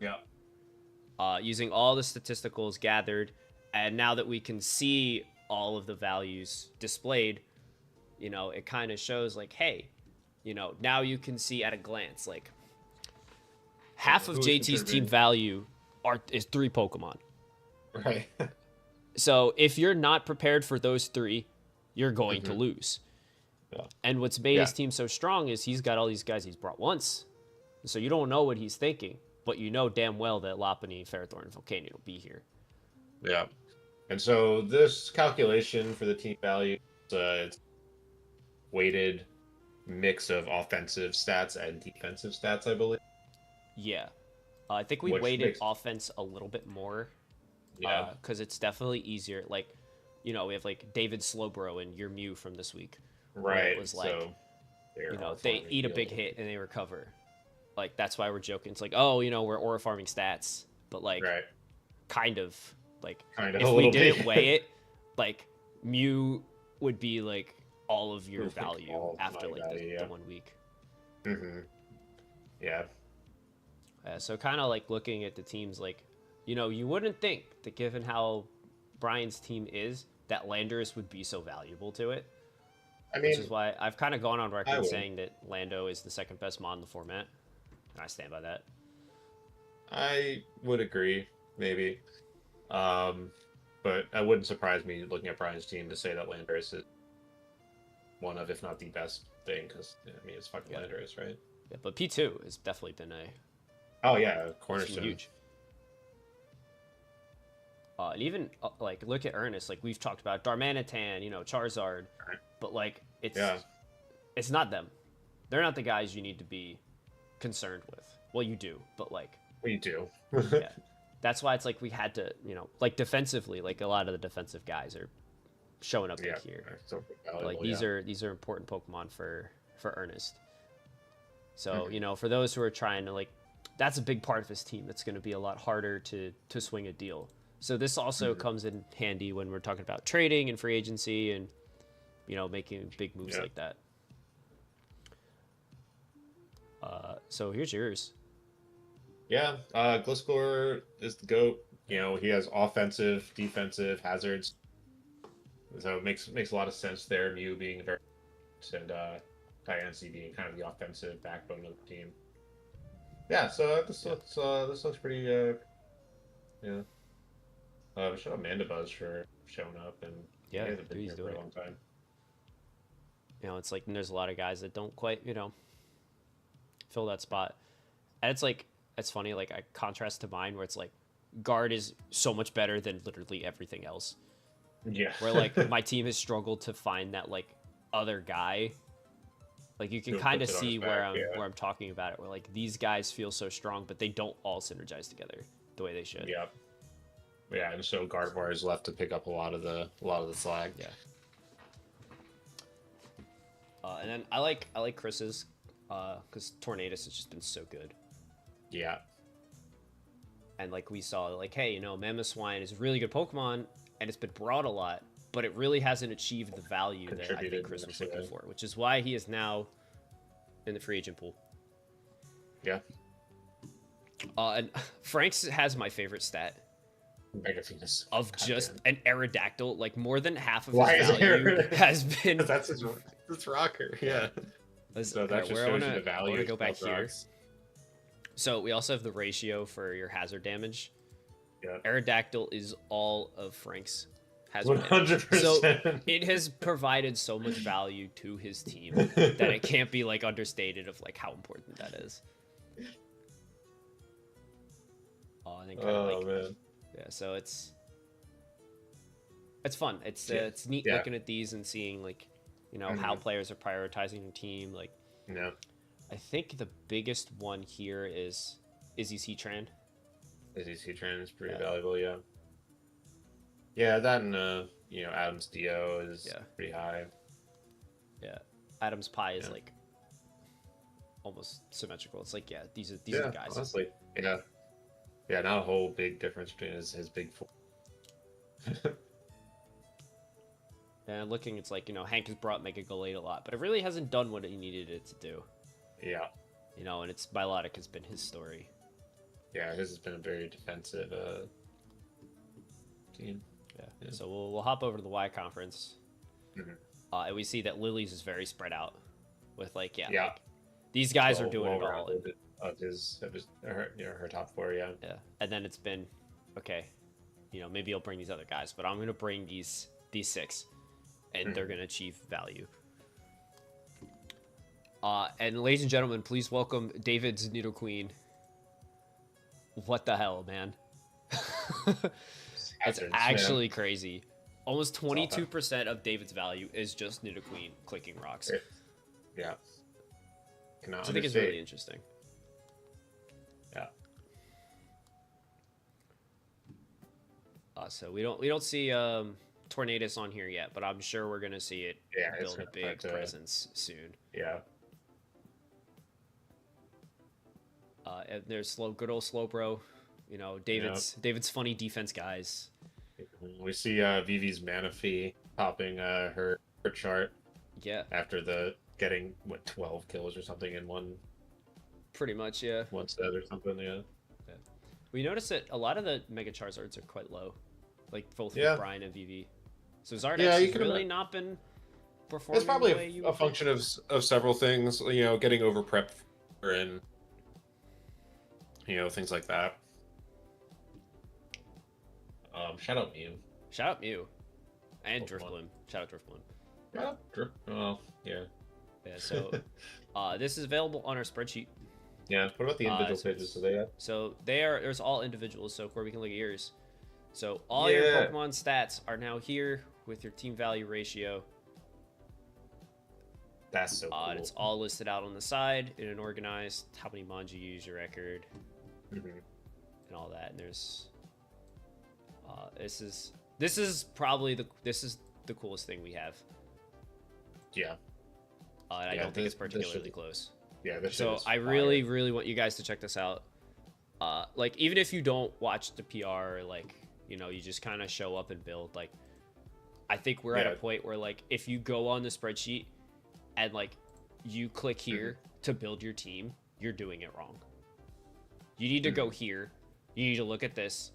B: Yeah.
A: Using all the statisticals gathered, and now that we can see all of the values displayed, it kind of shows like, hey, now you can see at a glance, like, half of JT's team value is 3 Pokemon.
B: Right.
A: So if you're not prepared for those 3, you're going to lose.
B: Yeah.
A: And what's made his team so strong is he's got all these guys he's brought once. So you don't know what he's thinking, but you know damn well that Lopunny, Ferrothorn, and Volcanion will be here.
B: Yeah. And so this calculation for the team value, it's weighted mix of offensive stats and defensive stats, I believe.
A: Yeah. I think we weighted offense a little bit more.
B: Yeah.
A: Because it's definitely easier. Like, we have like David Slowbro and your Mew from this week.
B: Right.
A: It was like, they eat a big hit and they recover. Like, that's why we're joking. It's like, oh, we're aura farming stats. But, like, kind of. Like, if we didn't weigh it, like, Mew would be, like, all of your value after, like, the 1 week.
B: Mm-hmm. Yeah.
A: So kind of, like, looking at the teams, like, you wouldn't think that given how Brian's team is, that Landorus would be so valuable to it. Which is why I've kind of gone on record saying that Lando is the second best mod in the format. And I stand by that.
B: I would agree, maybe. But it wouldn't surprise me looking at Brian's team to say that Landorus is one of, if not the best thing, because, it's fucking Landorus, right?
A: Yeah, but P2 has definitely been
B: Oh, yeah, cornerstone.
A: Huge. And even, like, look at Ernest. Like, we've talked about Darmanitan, Charizard. But, like, it's not them. They're not the guys you need to be concerned with. Well, you do, but, like...
B: We do.
A: Yeah. That's why it's like we had to, like, defensively, like, a lot of the defensive guys are showing up big here.
B: So
A: valuable, like, these are important Pokemon for Ernest. So, for those who are trying to, like... That's a big part of his team that's going to be a lot harder to swing a deal. So this also comes in handy when we're talking about trading and free agency and, making big moves like that. So here's yours.
B: Yeah, Gliscor is the GOAT. He has offensive, defensive, hazards. So it makes a lot of sense there. Mew being very and Diancie being kind of the offensive backbone of the team. Yeah, so this looks pretty yeah. Shout out Mandibuzz for showing up, and he hasn't been here for a long time.
A: It's like there's a lot of guys that don't quite, fill that spot. And it's like, it's funny, like, I contrast to mine where it's like guard is so much better than literally everything else.
B: Yeah.
A: Where, like, my team has struggled to find that, like, other guy. Like, you can kind of see where I'm talking about it, where, like, these guys feel so strong, but they don't all synergize together the way they should.
B: Yeah. Yeah, and so Gardevoir is left to pick up a lot of the slack.
A: Yeah. And then I like Chris's, because Tornadus has just been so good.
B: Yeah.
A: And like we saw, like, hey, Mamoswine is a really good Pokemon, and it's been brought a lot, but it really hasn't achieved the value that I think Chris was looking for, which is why he is now in the free agent pool.
B: Yeah.
A: And Frank's has my favorite stat
B: Mega Venus.
A: of
B: God
A: just
B: damn.
A: an Aerodactyl. Like more than half of
B: Why
A: his
B: is
A: value
B: there?
A: has been.
B: That's his rocker. Yeah. So that just
A: Where
B: shows you the
A: I
B: value
A: wanna
B: of
A: go back
B: stealth
A: here.
B: rocks.
A: So we also have the ratio for your hazard damage.
B: Yeah.
A: Aerodactyl is all of Frank's hazard damage.
B: 100%.
A: So it has provided so much value to his team that it can't be like understated of like how important that is. And then kind of
B: man.
A: yeah, so it's fun. It's neat looking at these and seeing like, you know, how players are prioritizing their team. Like,
B: yeah.
A: I think the biggest one here is Izzy Citran.
B: Izzy Citran is pretty valuable, yeah. Yeah, that and you know, Adam's Dio is pretty high.
A: Yeah, Adam's Pi is like almost symmetrical. It's like these are the guys.
B: Honestly, yeah, not a whole big difference between his big four.
A: And looking, it's like, you know, Hank has brought Mega Gallade a lot, but it really hasn't done what he needed it to do.
B: Yeah.
A: You know, and it's Milotic has been his story.
B: Yeah, his has been a very defensive team.
A: Yeah. So we'll hop over to the Y conference, and we see that Lily's is very spread out, with like like, these guys are doing it all.
B: Her top four, yeah.
A: Yeah, and then it's been okay. You know, maybe I'll bring these other guys, but I'm gonna bring these 6, and they're gonna achieve value. And ladies and gentlemen, please welcome David's Nidoqueen. What the hell, man? It's actually crazy. Almost 22% of David's value is just Nidoqueen clicking rocks.
B: Yeah.
A: So I think it's really interesting.
B: Yeah.
A: So we don't see Tornadus on here yet, but I'm sure we're gonna see it build a big presence soon.
B: Yeah.
A: And there's good old Slowbro. You know, David's funny defense guys.
B: We see Vivi's Manaphy popping her chart.
A: Yeah.
B: After getting 12 kills or something in one.
A: Pretty much, yeah.
B: One set or something, yeah.
A: We noticed that a lot of the Mega Charizards are quite low, like both with Brian and Vivi. So Zardex has really not been performing.
B: It's probably a function of several things. You know, getting over prepped and you know, things like that. Shout out Mew.
A: Shout out Mew. And Driftbloom. Shout out Driftbloom.
B: Yeah, oh, yeah.
A: Yeah, so this is available on our spreadsheet.
B: Yeah, what about the individual pages?
A: So there's all individuals, so Corey, we can look at yours. So all your Pokemon stats are now here with your team value ratio.
B: That's so cool.
A: It's all listed out on the side in an organized, how many Mons you use, your record, and all that. And there's this is probably the coolest thing we have.
B: Yeah.
A: And I don't think it's particularly close.
B: Yeah.
A: So I really, really want you guys to check this out. Like, even if you don't watch the PR, or like, you know, you just kind of show up and build. Like, I think we're at a point where, like, if you go on the spreadsheet and like you click here to build your team, you're doing it wrong. You need to go here. You need to look at this,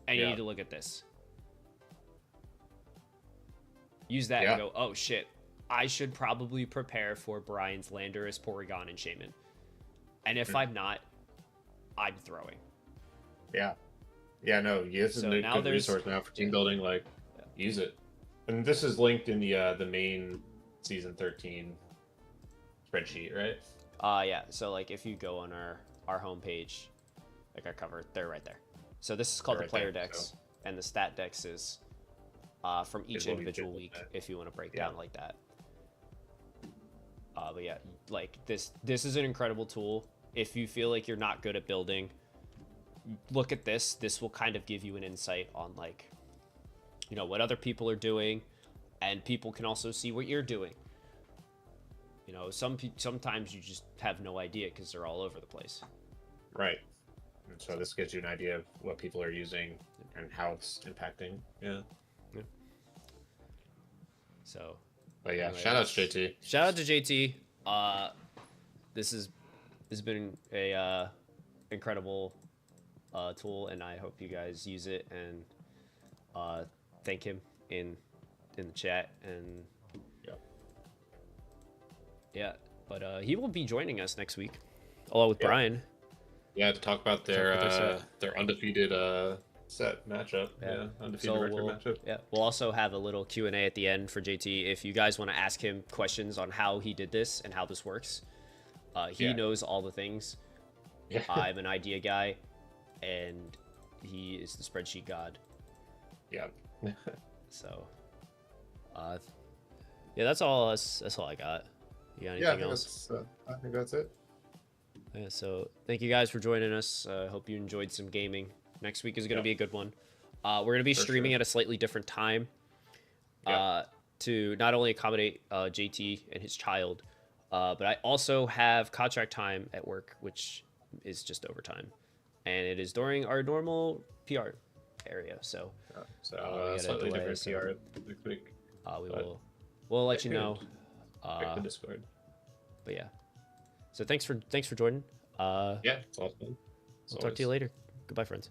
A: and you need to look at this. Use that and go, oh shit, I should probably prepare for Brian's Landorus, Porygon, and Shaman. And if I'm not, I'm throwing.
B: Yeah. Yeah, no, this is a good resource now for team building. Like, use it. And this is linked in the main season 13 spreadsheet, right?
A: Yeah. So like, if you go on our homepage, like our cover, they're right there. So this is called the player decks, and the stat decks is from each individual week. If you want to break down like that. But yeah, like this is an incredible tool. If you feel like you're not good at building, look at this. This will kind of give you an insight on, like, you know, what other people are doing, and people can also see what you're doing. You know, sometimes you just have no idea because they're all over the place.
B: Right. And so this gives you an idea of what people are using and how it's impacting. Yeah.
A: So.
B: But yeah, anyway, shout out to JT.
A: Shout out to JT. This is has been a incredible tool, and I hope you guys use it and thank him in the chat. And
B: Yeah.
A: yeah, but he will be joining us next week, along with
B: Yeah.
A: Brian.
B: Yeah, to talk about their undefeated set matchup. Yeah, undefeated record matchup.
A: Yeah, we'll also have a little Q&A at the end for JT if you guys want to ask him questions on how he did this and how this works. He knows all the things.
B: Yeah.
A: I'm an idea guy, and he is the spreadsheet god.
B: Yeah.
A: So, yeah, that's all. That's all I got. You got anything else?
B: I think that's it.
A: Yeah, so thank you guys for joining us. Hope you enjoyed some gaming. Next week is going to be a good one. We're going to be streaming at a slightly different time to not only accommodate JT and his child, but I also have contract time at work, which is just overtime. And it is during our normal PR area. So,
B: slightly different PR next week.
A: We'll let you know.
B: Check the Discord.
A: But yeah. So thanks for joining.
B: Yeah, it's awesome.
A: We'll talk to you later. Goodbye, friends.